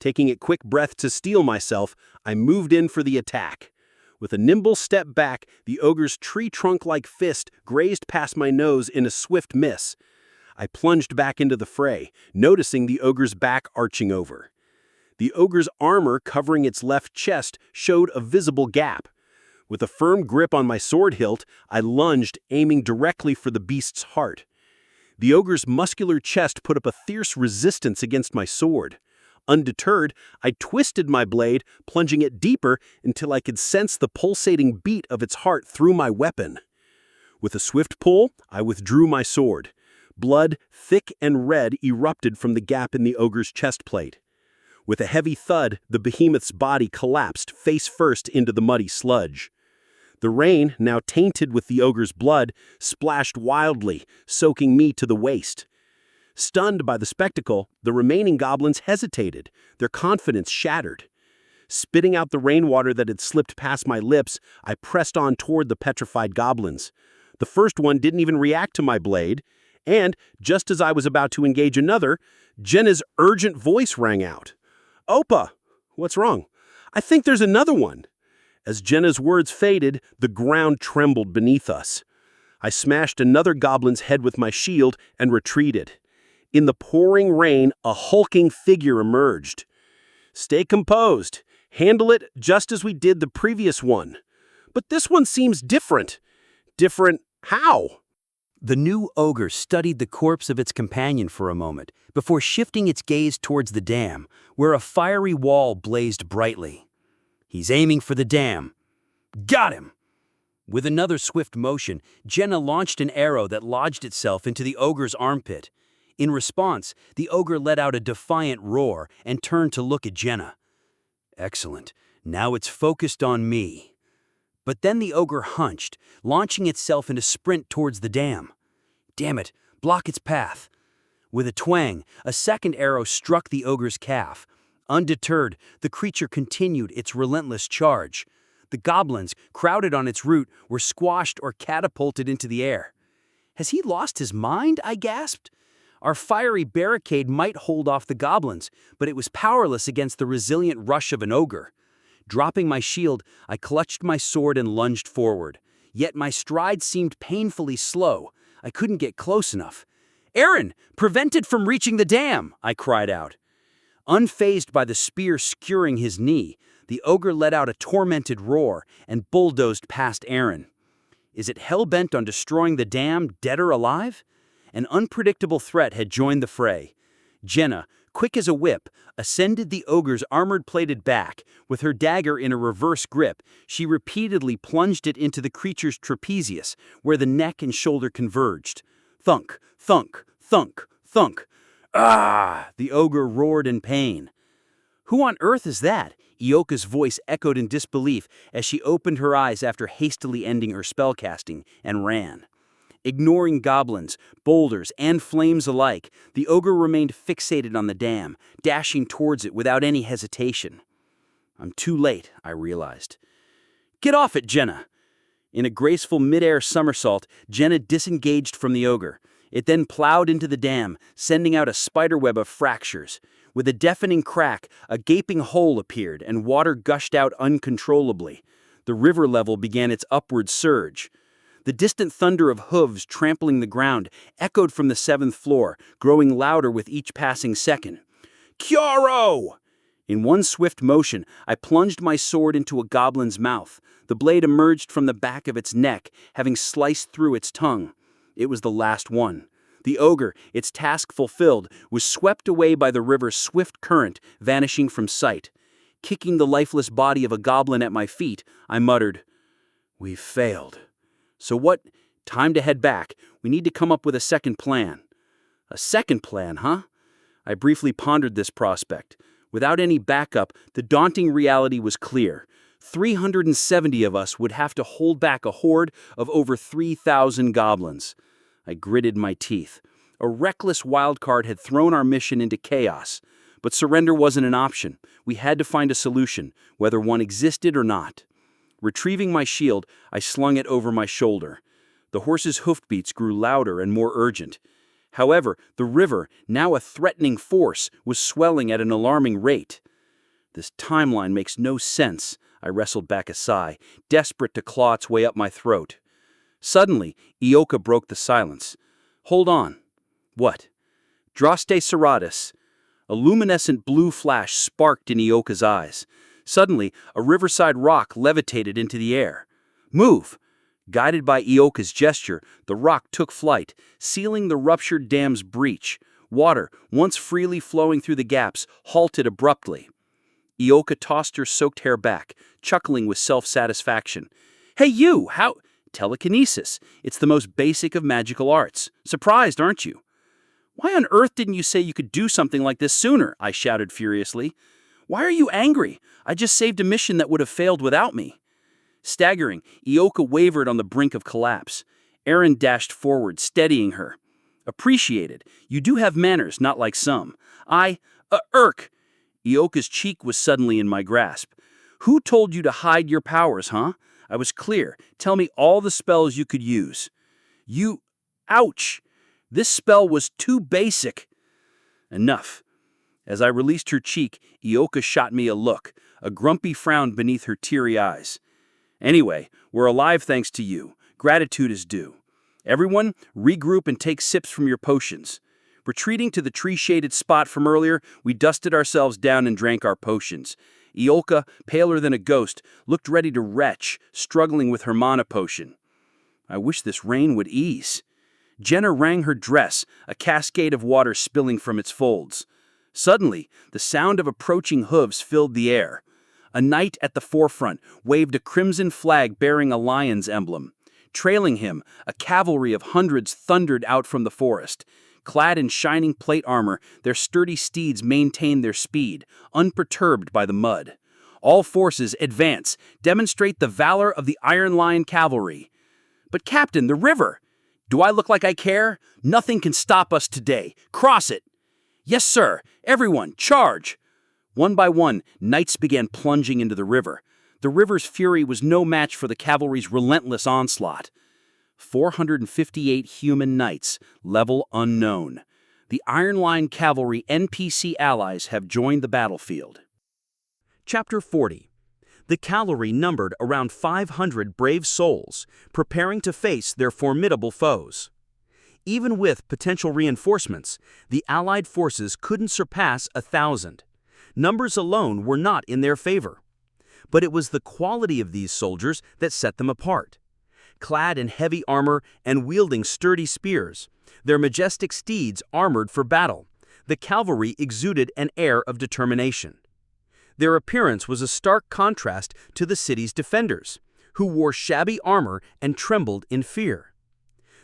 S5: Taking a quick breath to steel myself, I moved in for the attack. With a nimble step back, the ogre's tree-trunk-like fist grazed past my nose in a swift miss. I plunged back into the fray, noticing the ogre's back arching over. The ogre's armor covering its left chest showed a visible gap. With a firm grip on my sword hilt, I lunged, aiming directly for the beast's heart. The ogre's muscular chest put up a fierce resistance against my sword. Undeterred, I twisted my blade, plunging it deeper until I could sense the pulsating beat of its heart through my weapon. With a swift pull, I withdrew my sword. Blood, thick and red, erupted from the gap in the ogre's chest plate. With a heavy thud, the behemoth's body collapsed face first into the muddy sludge. The rain, now tainted with the ogre's blood, splashed wildly, soaking me to the waist. Stunned by the spectacle, the remaining goblins hesitated, their confidence shattered. Spitting out the rainwater that had slipped past my lips, I pressed on toward the petrified goblins. The first one didn't even react to my blade, and, just as I was about to engage another, Jenna's urgent voice rang out. "Opa, what's wrong? I think there's another one." As Jenna's words faded, the ground trembled beneath us. I smashed another goblin's head with my shield and retreated. In the pouring rain, a hulking figure emerged. "Stay composed. Handle it just as we did the previous one. But this one seems different." "Different how?"
S3: The new ogre studied the corpse of its companion for a moment, before shifting its gaze towards the dam, where a fiery wall blazed brightly. "He's aiming for the dam. Got him!" With another swift motion, Jenna launched an arrow that lodged itself into the ogre's armpit. In response, the ogre let out a defiant roar and turned to look at Jenna. "Excellent. Now it's focused on me." But then the ogre hunched, launching itself in a sprint towards the dam. "Damn it, block its path." With a twang, a second arrow struck the ogre's calf. Undeterred, the creature continued its relentless charge. The goblins, crowded on its route, were squashed or catapulted into the air. "Has he lost his mind?" I gasped. Our fiery barricade might hold off the goblins, but it was powerless against the resilient rush of an ogre. Dropping my shield, I clutched my sword and lunged forward. Yet my stride seemed painfully slow. I couldn't get close enough. "Aaron, prevented from reaching the dam!" I cried out. Unfazed by the spear skewering his knee, the ogre let out a tormented roar and bulldozed past Aaron. Is it hell-bent on destroying the dam, dead or alive? An unpredictable threat had joined the fray. Jenna, quick as a whip, ascended the ogre's armored-plated back. With her dagger in a reverse grip, she repeatedly plunged it into the creature's trapezius, where the neck and shoulder converged. Thunk, thunk, thunk, thunk. "Ah!" the ogre roared in pain. "Who on earth is that?" Ioka's voice echoed in disbelief as she opened her eyes after hastily ending her spellcasting and ran. Ignoring goblins, boulders, and flames alike, the ogre remained fixated on the dam, dashing towards it without any hesitation. I'm too late, I realized. "Get off it, Jenna!"
S5: In a graceful mid-air somersault, Jenna disengaged from the ogre. It then plowed into the dam, sending out a spiderweb of fractures. With a deafening crack, a gaping hole appeared, and water gushed out uncontrollably. The river level began its upward surge. The distant thunder of hooves trampling the ground echoed from the 7th floor, growing louder with each passing second. Kyoro! In one swift motion, I plunged my sword into a goblin's mouth. The blade emerged from the back of its neck, having sliced through its tongue. It was the last one. The ogre, its task fulfilled, was swept away by the river's swift current, vanishing from sight. Kicking the lifeless body of a goblin at my feet, I muttered, "We've failed. So what? Time to head back. We need to come up with a second plan." A second plan, huh? I briefly pondered this prospect. Without any backup, the daunting reality was clear. 370 of us would have to hold back a horde of over 3,000 goblins. I gritted my teeth. A reckless wildcard had thrown our mission into chaos. But surrender wasn't an option. We had to find a solution, whether one existed or not. Retrieving my shield, I slung it over my shoulder. The horse's hoofbeats grew louder and more urgent. However, the river, now a threatening force, was swelling at an alarming rate. This timeline makes no sense, I wrestled back a sigh, desperate to claw its way up my throat. Suddenly, Ioka broke the silence. "Hold on." "What?" "Droste Serratus." A luminescent blue flash sparked in Ioka's eyes. Suddenly, a riverside rock levitated into the air. "Move!" Guided by Ioka's gesture, the rock took flight, sealing the ruptured dam's breach. Water, once freely flowing through the gaps, halted abruptly. Ioka tossed her soaked hair back, chuckling with self-satisfaction. "Hey you, how—" "Telekinesis. It's the most basic of magical arts. Surprised, aren't you?" "Why on earth didn't you say you could do something like this sooner?" I shouted furiously. "Why are you angry? I just saved a mission that would have failed without me." Staggering, Ioka wavered on the brink of collapse. Aaron dashed forward, steadying her. "Appreciated. You do have manners, not like some. Irk!" Ioka's cheek was suddenly in my grasp. "Who told you to hide your powers, huh? I was clear. Tell me all the spells you could use." Ouch! This spell was too basic." "Enough." As I released her cheek, Ioka shot me a look, a grumpy frown beneath her teary eyes. "Anyway, we're alive thanks to you. Gratitude is due. Everyone, regroup and take sips from your potions." Retreating to the tree-shaded spot from earlier, we dusted ourselves down and drank our potions. Ioka, paler than a ghost, looked ready to retch, struggling with her mana potion. I wish this rain would ease. Jenna rang her dress, a cascade of water spilling from its folds. Suddenly, the sound of approaching hooves filled the air. A knight at the forefront waved a crimson flag bearing a lion's emblem. Trailing him, a cavalry of hundreds thundered out from the forest. Clad in shining plate armor, their sturdy steeds maintained their speed, unperturbed by the mud. "All forces, advance! Demonstrate the valor of the Iron Lion cavalry!" "But Captain, the river!" "Do I look like I care? Nothing can stop us today. Cross it!" "Yes, sir! Everyone, charge!" One by one, knights began plunging into the river. The river's fury was no match for the cavalry's relentless onslaught. 458 human knights, level unknown. The Iron Line Cavalry NPC allies have joined the battlefield.
S1: Chapter 40. The cavalry numbered around 500 brave souls, preparing to face their formidable foes. Even with potential reinforcements, the Allied forces couldn't surpass 1,000. Numbers alone were not in their favor. But it was the quality of these soldiers that set them apart. Clad in heavy armor and wielding sturdy spears, their majestic steeds armored for battle, the cavalry exuded an air of determination. Their appearance was a stark contrast to the city's defenders, who wore shabby armor and trembled in fear.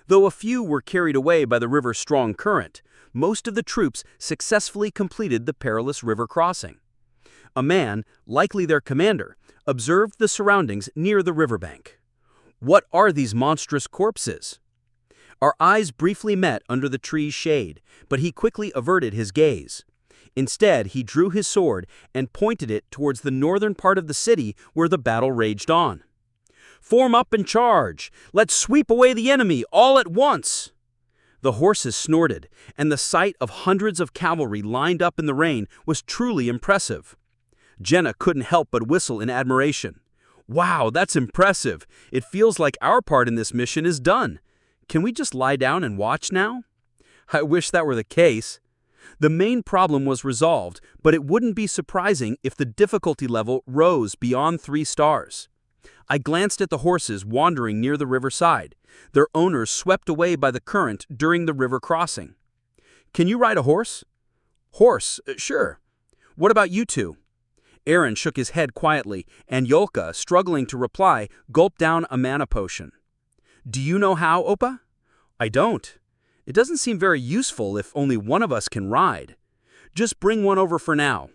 S1: Though a few were carried away by the river's strong current, most of the troops successfully completed the perilous river crossing. A man, likely their commander, observed the surroundings near the riverbank. "What are these monstrous corpses?" Our eyes briefly met under the tree's shade, but he quickly averted his gaze. Instead, he drew his sword and pointed it towards the northern part of the city where the battle raged on. Form up and charge! Let's sweep away the enemy all at once! The horses snorted, and the sight of hundreds of cavalry lined up in the rain was truly impressive. Jenna couldn't help but whistle in admiration. Wow, that's impressive! It feels like our part in this mission is done. Can we just lie down and watch now? I wish that were the case. The main problem was resolved, but it wouldn't be surprising if the difficulty level rose beyond 3 stars. I glanced at the horses wandering near the riverside, their owners swept away by the current during the river crossing. Can you ride a horse? Horse, sure. What about you two? Aaron shook his head quietly, and Yolka, struggling to reply, gulped down a mana potion. Do you know how, Oppa? I don't. It doesn't seem very useful if only one of us can ride. Just bring one over for now.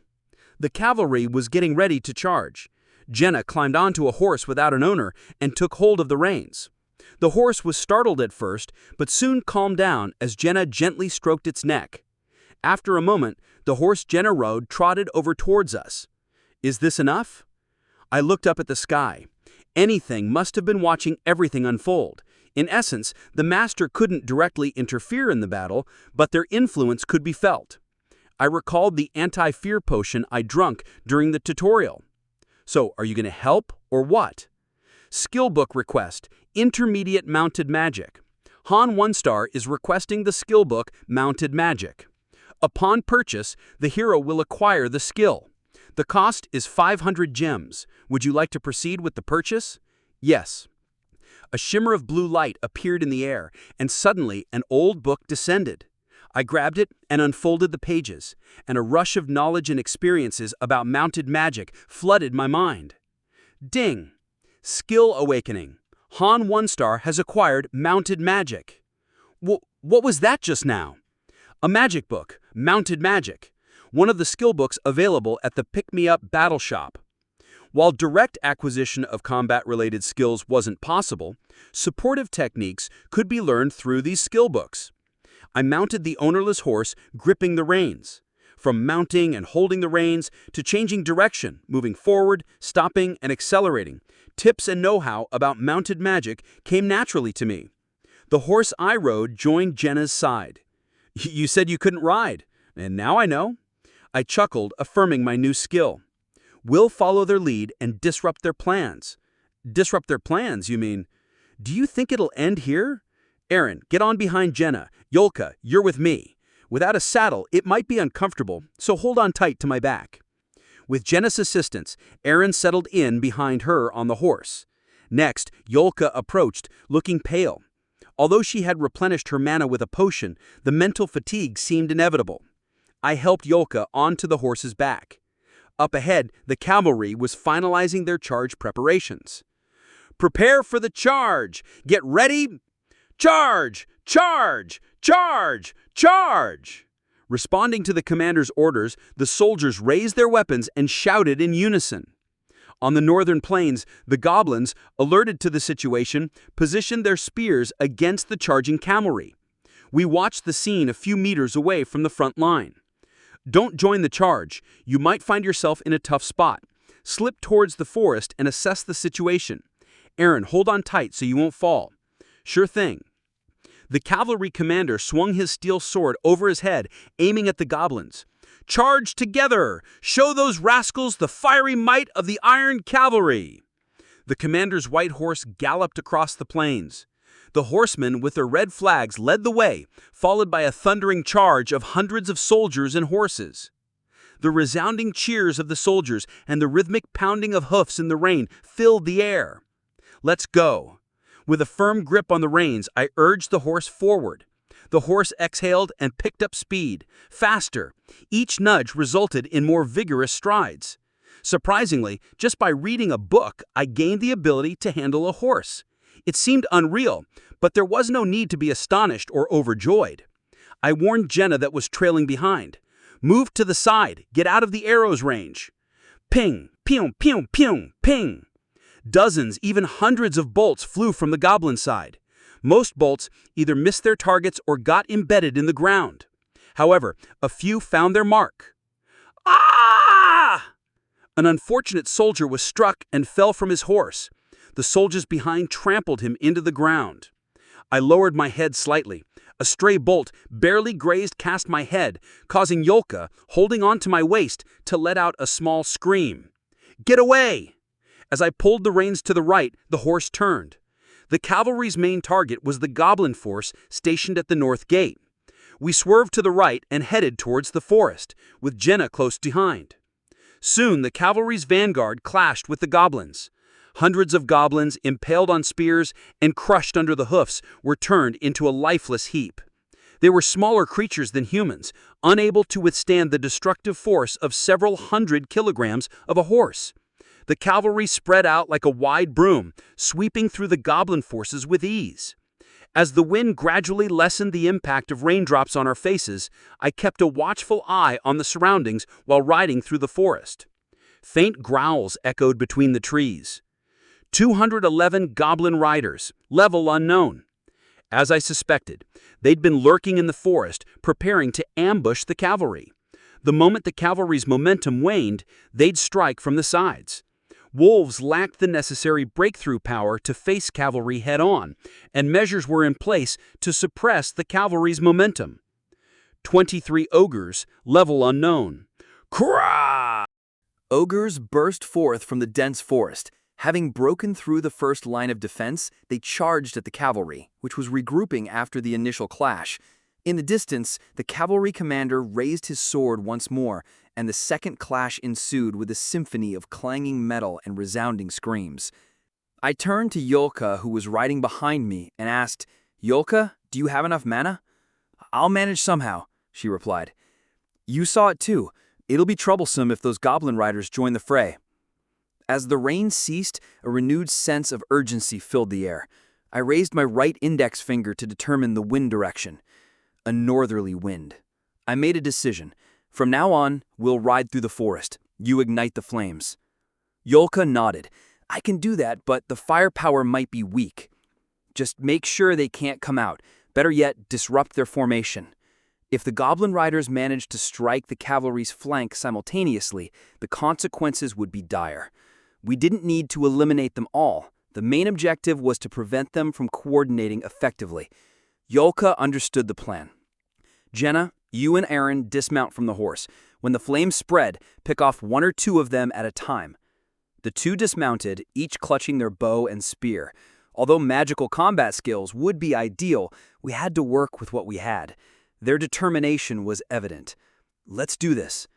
S1: The cavalry was getting ready to charge. Jenna climbed onto a horse without an owner and took hold of the reins. The horse was startled at first, but soon calmed down as Jenna gently stroked its neck. After a moment, the horse Jenna rode trotted over towards us. Is this enough? I looked up at the sky. Anything must have been watching everything unfold. In essence, the master couldn't directly interfere in the battle, but their influence could be felt. I recalled the anti-fear potion I drank during the tutorial. So, are you going to help or what? Skill book request, Intermediate Mounted Magic. Han 1-star is requesting the skill book Mounted Magic. Upon purchase, the hero will acquire the skill. The cost is 500 gems. Would you like to proceed with the purchase? Yes. A shimmer of blue light appeared in the air, and suddenly an old book descended. I grabbed it and unfolded the pages, and a rush of knowledge and experiences about mounted magic flooded my mind. Ding! Skill Awakening. Han 1-star has acquired Mounted Magic. What was that just now? A magic book, Mounted Magic. One of the skill books available at the Pick Me Up Battle Shop. While direct acquisition of combat-related skills wasn't possible, supportive techniques could be learned through these skill books. I mounted the ownerless horse, gripping the reins. From mounting and holding the reins to changing direction, moving forward, stopping, and accelerating, tips and know-how about mounted magic came naturally to me. The horse I rode joined Jenna's side. You said you couldn't ride, and now I know. I chuckled, affirming my new skill. We'll follow their lead and disrupt their plans. Disrupt their plans, you mean? Do you think it'll end here? Aaron, get on behind Jenna. Yolka, you're with me. Without a saddle, it might be uncomfortable, so hold on tight to my back. With Jenna's assistance, Aaron settled in behind her on the horse. Next, Yolka approached, looking pale. Although she had replenished her mana with a potion, the mental fatigue seemed inevitable. I helped Yolka onto the horse's back. Up ahead, the cavalry was finalizing their charge preparations. Prepare for the charge! Get ready! Charge! Charge! Charge! Charge! Responding to the commander's orders, the soldiers raised their weapons and shouted in unison. On the northern plains, the goblins, alerted to the situation, positioned their spears against the charging cavalry. We watched the scene a few meters away from the front line. Don't join the charge. You might find yourself in a tough spot. Slip towards the forest and assess the situation. Aaron, hold on tight so you won't fall. Sure thing. The cavalry commander swung his steel sword over his head, aiming at the goblins. Charge together! Show those rascals the fiery might of the Iron Cavalry! The commander's white horse galloped across the plains. The horsemen with their red flags led the way, followed by a thundering charge of hundreds of soldiers and horses. The resounding cheers of the soldiers and the rhythmic pounding of hoofs in the rain filled the air. Let's go. With a firm grip on the reins, I urged the horse forward. The horse exhaled and picked up speed, faster. Each nudge resulted in more vigorous strides. Surprisingly, just by reading a book, I gained the ability to handle a horse. It seemed unreal, but there was no need to be astonished or overjoyed. I warned Jenna that was trailing behind. Move to the side, get out of the arrow's range. Ping, pew, pew, pew, ping. Dozens, even hundreds of bolts flew from the goblin side. Most bolts either missed their targets or got embedded in the ground. However, a few found their mark. Ah! An unfortunate soldier was struck and fell from his horse.
S5: the soldiers behind trampled him into the ground. I lowered my head slightly. A stray bolt, barely grazed past my head, causing Yolka, holding on to my waist, to let out a small scream. "Get away!" As I pulled the reins to the right, the horse turned. The cavalry's main target was the goblin force stationed at the north gate. We swerved to the right and headed towards the forest, with Jenna close behind. Soon the cavalry's vanguard clashed with the goblins. Hundreds of goblins, impaled on spears and crushed under the hoofs, were turned into a lifeless heap. They were smaller creatures than humans, unable to withstand the destructive force of several hundred kilograms of a horse. The cavalry spread out like a wide broom, sweeping through the goblin forces with ease. As the wind gradually lessened the impact of raindrops on our faces, I kept a watchful eye on the surroundings while riding through the forest. Faint growls echoed between the trees. 211 goblin riders, level unknown. As I suspected, they'd been lurking in the forest, preparing to ambush the cavalry. The moment the cavalry's momentum waned, they'd strike from the sides. Wolves lacked the necessary breakthrough power to face cavalry head-on, and measures were in place to suppress the cavalry's momentum. 23 ogres, level unknown. Krah!
S6: Ogres burst forth from the dense forest. Having broken through the first line of defense, they charged at the cavalry, which was regrouping after the initial clash. In the distance, the cavalry commander raised his sword once more, and the second clash ensued with a symphony of clanging metal and resounding screams. I turned to Yolka, who was riding behind me, and asked, "Yolka, do you have enough mana?" "I'll manage somehow," she replied. "You saw it too. It'll be troublesome if those goblin riders join the fray." As the rain ceased, a renewed sense of urgency filled the air. I raised my right index finger to determine the wind direction. A northerly wind. I made a decision. From now on, we'll ride through the forest. You ignite the flames. Yolka nodded. "I can do that, but the firepower might be weak. Just make sure they can't come out. Better yet, disrupt their formation. If the goblin riders managed to strike the cavalry's flank simultaneously, the consequences would be dire. We didn't need to eliminate them all. The main objective was to prevent them from coordinating effectively. Yolka understood the plan. "Jenna, you and Aaron dismount from the horse. When the flames spread, pick off one or two of them at a time." The two dismounted, each clutching their bow and spear. Although magical combat skills would be ideal, we had to work with what we had. Their determination was evident. "Let's do this."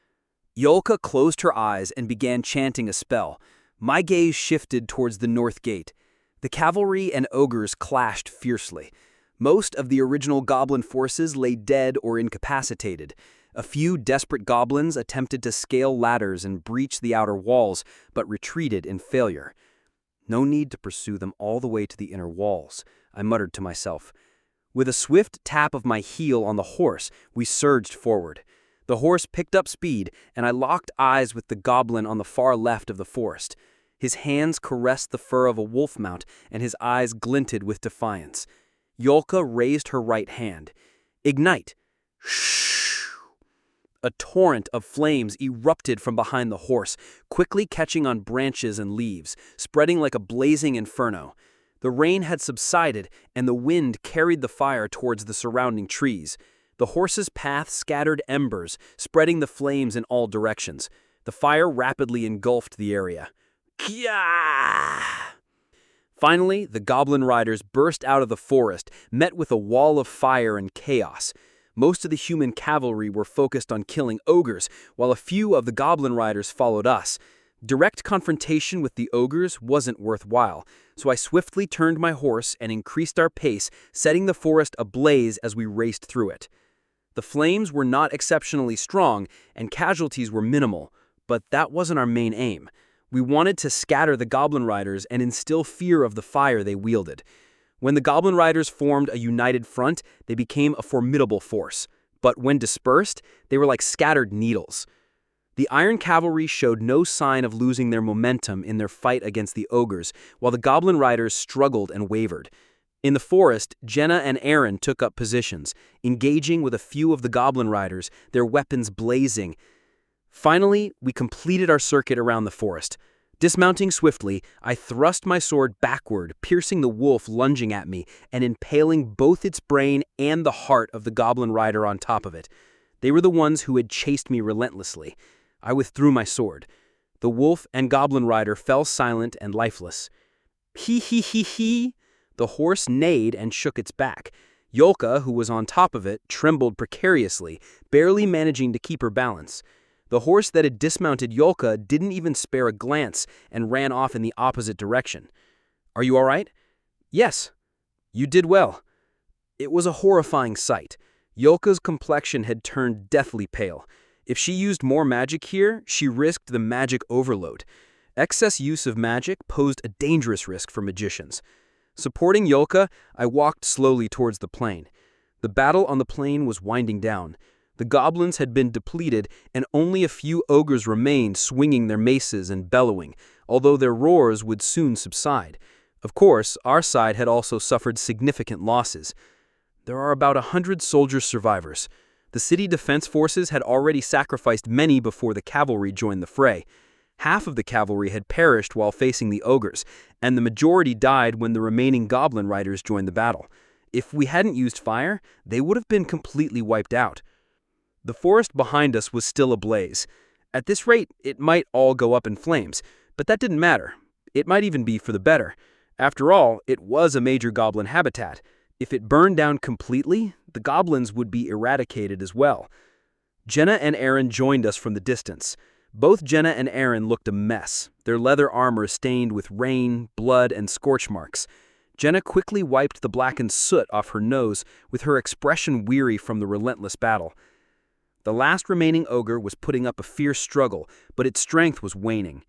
S6: Yolka closed her eyes and began chanting a spell. My gaze shifted towards the north gate. The cavalry and ogres clashed fiercely. Most of the original goblin forces lay dead or incapacitated. A few desperate goblins attempted to scale ladders and breach the outer walls, but retreated in failure. "No need to pursue them all the way to the inner walls," I muttered to myself. With a swift tap of my heel on the horse, we surged forward. The horse picked up speed, and I locked eyes with the goblin on the far left of the forest. His hands caressed the fur of a wolf mount, and his eyes glinted with defiance. Yolka raised her right hand. "Ignite!" Shh! A torrent of flames erupted from behind the horse, quickly catching on branches and leaves, spreading like a blazing inferno. The rain had subsided, and the wind carried the fire towards the surrounding trees. The horse's path scattered embers, spreading the flames in all directions. The fire rapidly engulfed the area. Kya! Finally, the goblin riders burst out of the forest, met with a wall of fire and chaos. Most of the human cavalry were focused on killing ogres, while a few of the goblin riders followed us. Direct confrontation with the ogres wasn't worthwhile, so I swiftly turned my horse and increased our pace, setting the forest ablaze as we raced through it. The flames were not exceptionally strong, and casualties were minimal, but that wasn't our main aim. We wanted to scatter the goblin riders and instill fear of the fire they wielded. When the goblin riders formed a united front, they became a formidable force. But when dispersed, they were like scattered needles. The Iron Cavalry showed no sign of losing their momentum in their fight against the ogres, while the goblin riders struggled and wavered. In the forest, Jenna and Aaron took up positions, engaging with a few of the goblin riders, their weapons blazing. Finally, we completed our circuit around the forest.
S5: Dismounting swiftly, I thrust my sword backward, piercing the wolf lunging at me and impaling both its brain and the heart of the goblin rider on top of it. They were the ones who had chased me relentlessly. I withdrew my sword. The wolf and goblin rider fell silent and lifeless. Hee hee hee hee! The horse neighed and shook its back. Yolka, who was on top of it, trembled precariously, barely managing to keep her balance. The horse that had dismounted Yolka didn't even spare a glance and ran off in the opposite direction. "Are you all right?" "Yes." "You did well." It was a horrifying sight. Yolka's complexion had turned deathly pale. If she used more magic here, she risked the magic overload. Excess use of magic posed a dangerous risk for magicians. Supporting Yolka, I walked slowly towards the plain. The battle on the plain was winding down. The goblins had been depleted, and only a few ogres remained swinging their maces and bellowing, although their roars would soon subside. Of course, our side had also suffered significant losses. There are about 100 soldier survivors. The city defense forces had already sacrificed many before the cavalry joined the fray. Half of the cavalry had perished while facing the ogres, and the majority died when the remaining goblin riders joined the battle. If we hadn't used fire, they would have been completely wiped out. The forest behind us was still ablaze. At this rate, it might all go up in flames, but that didn't matter. It might even be for the better. After all, it was a major goblin habitat. If it burned down completely, the goblins would be eradicated as well. Jenna and Aaron joined us from the distance. Both Jenna and Aaron looked a mess, their leather armor stained with rain, blood, and scorch marks. Jenna quickly wiped the blackened soot off her nose, with her expression weary from the relentless battle. The last remaining ogre was putting up a fierce struggle, but its strength was waning.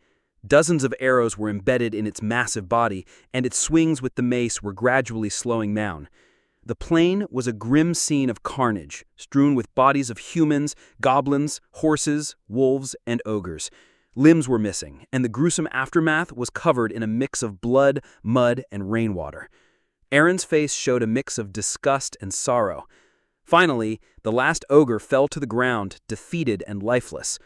S5: Dozens of arrows were embedded in its massive body, and its swings with the mace were gradually slowing down. The plain was a grim scene of carnage, strewn with bodies of humans, goblins, horses, wolves, and ogres. Limbs were missing, and the gruesome aftermath was covered in a mix of blood, mud, and rainwater. Aaron's face showed a mix of disgust and sorrow. Finally, the last ogre fell to the ground, defeated and lifeless.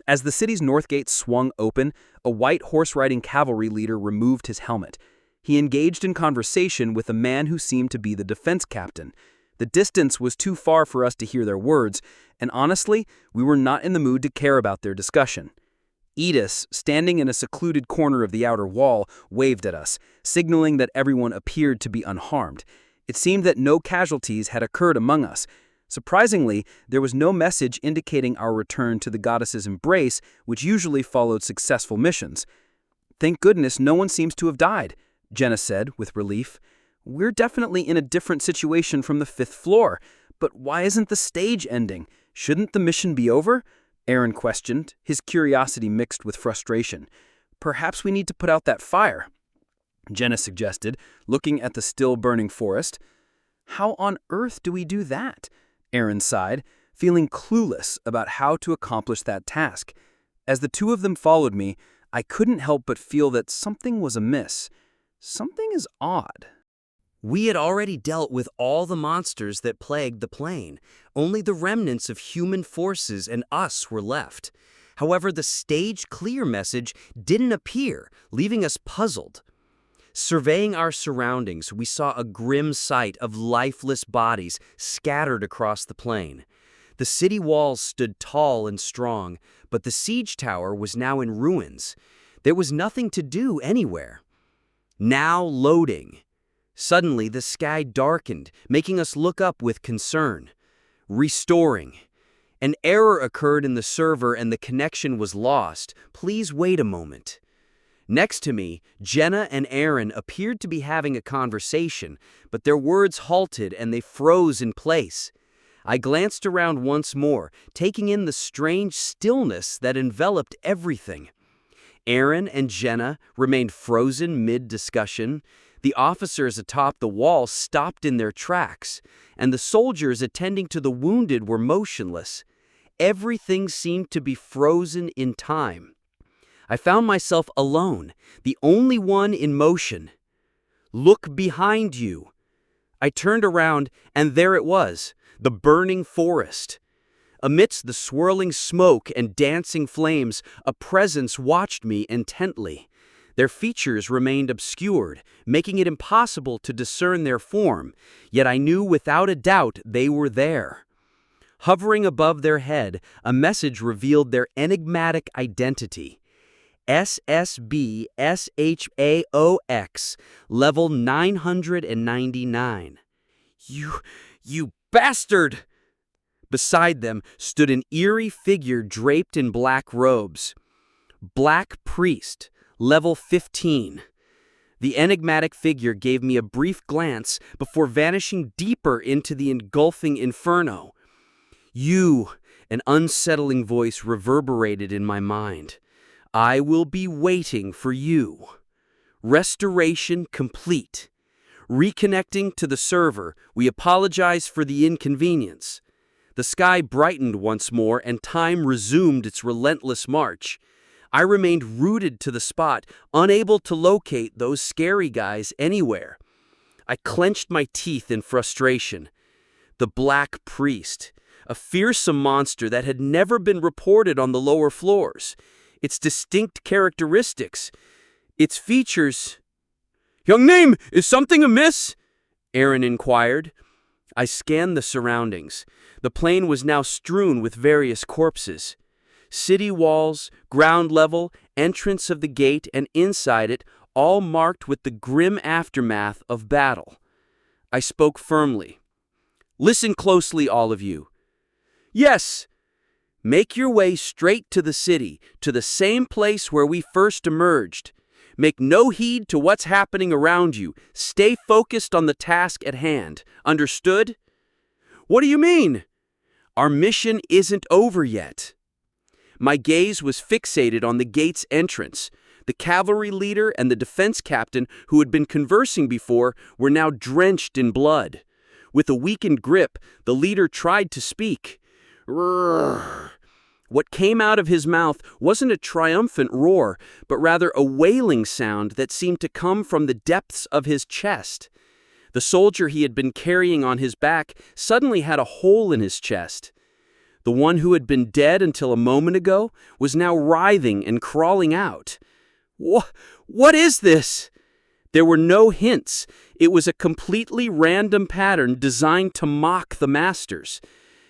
S5: As the city's north gate swung open, a white horse-riding cavalry leader removed his helmet. He engaged in conversation with a man who seemed to be the defense captain. The distance was too far for us to hear their words, and honestly, we were not in the mood to care about their discussion. Edis, standing in a secluded corner of the outer wall, waved at us, signaling that everyone appeared to be unharmed. It seemed that no casualties had occurred among us. Surprisingly, there was no message indicating our return to the goddess's embrace, which usually followed successful missions. "Thank goodness no one seems to have died," Jenna said with relief. "We're definitely in a different situation from the 5th floor. But why isn't the stage ending? Shouldn't the mission be over?" Aaron questioned, his curiosity mixed with frustration. "Perhaps we need to put out that fire," Jenna suggested, looking at the still-burning forest. "How on earth do we do that?" Aaron sighed, feeling clueless about how to accomplish that task. As the two of them followed me, I couldn't help but feel that something was amiss. Something is odd.
S4: We had already dealt with all the monsters that plagued the plain. Only the remnants of human forces and us were left. However, the stage clear message didn't appear, leaving us puzzled. Surveying our surroundings, we saw a grim sight of lifeless bodies scattered across the plain. The city walls stood tall and strong, but the siege tower was now in ruins. There was nothing to do anywhere. Now loading. Suddenly, the sky darkened, making us look up with concern. Restoring. An error occurred in the server and the connection was lost. Please wait a moment. Next to me, Jenna and Aaron appeared to be having a conversation, but their words halted and they froze in place. I glanced around once more, taking in the strange stillness that enveloped everything. Aaron and Jenna remained frozen mid-discussion. The officers atop the wall stopped in their tracks, and the soldiers attending to the wounded were motionless. Everything seemed to be frozen in time. I found myself alone, the only one in motion. "Look behind you." I turned around, and there it was, the burning forest.
S5: Amidst the swirling smoke and dancing flames, a presence watched me intently. Their features remained obscured, making it impossible to discern their form, yet I knew without a doubt they were there. Hovering above their head, a message revealed their enigmatic identity. SSB-SHAOX, level 999. You bastard! Beside them stood an eerie figure draped in black robes. Black Priest, level 15. The enigmatic figure gave me a brief glance before vanishing deeper into the engulfing inferno. An unsettling voice reverberated in my mind. I will be waiting for you. Restoration complete. Reconnecting to the server, we apologize for the inconvenience. The sky brightened once more and time resumed its relentless march. I remained rooted to the spot, unable to locate those scary guys anywhere. I clenched my teeth in frustration. The Black Priest, a fearsome monster that had never been reported on the lower floors. Its distinct characteristics, its features. "Young name, is something amiss?" Aaron inquired. I scanned the surroundings. The plain was now strewn with various corpses. City walls, ground level, entrance of the gate, and inside it, all marked with the grim aftermath of battle. I spoke firmly. "Listen closely, all of you. Yes, make your way straight to the city, to the same place where we first emerged. Make no heed to what's happening around you. Stay focused on the task at hand. Understood?" "What do you mean?" "Our mission isn't over yet." My gaze was fixated on the gate's entrance. The cavalry leader and the defense captain who had been conversing before were now drenched in blood. With a weakened grip, the leader tried to speak. What came out of his mouth wasn't a triumphant roar, but rather a wailing sound that seemed to come from the depths of his chest. The soldier he had been carrying on his back suddenly had a hole in his chest. The one who had been dead until a moment ago was now writhing and crawling out. What is this? There were no hints. It was a completely random pattern designed to mock the masters.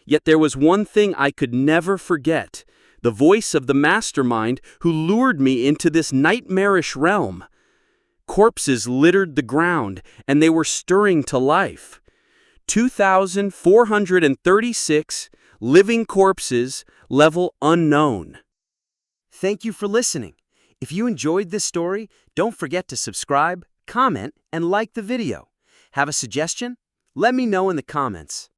S5: Yet there was one thing I could never forget, the voice of the mastermind who lured me into this nightmarish realm. Corpses littered the ground, and they were stirring to life. 2,436 living corpses, level unknown.
S3: Thank you for listening. If you enjoyed this story, don't forget to subscribe, comment, and like the video. Have a suggestion? Let me know in the comments.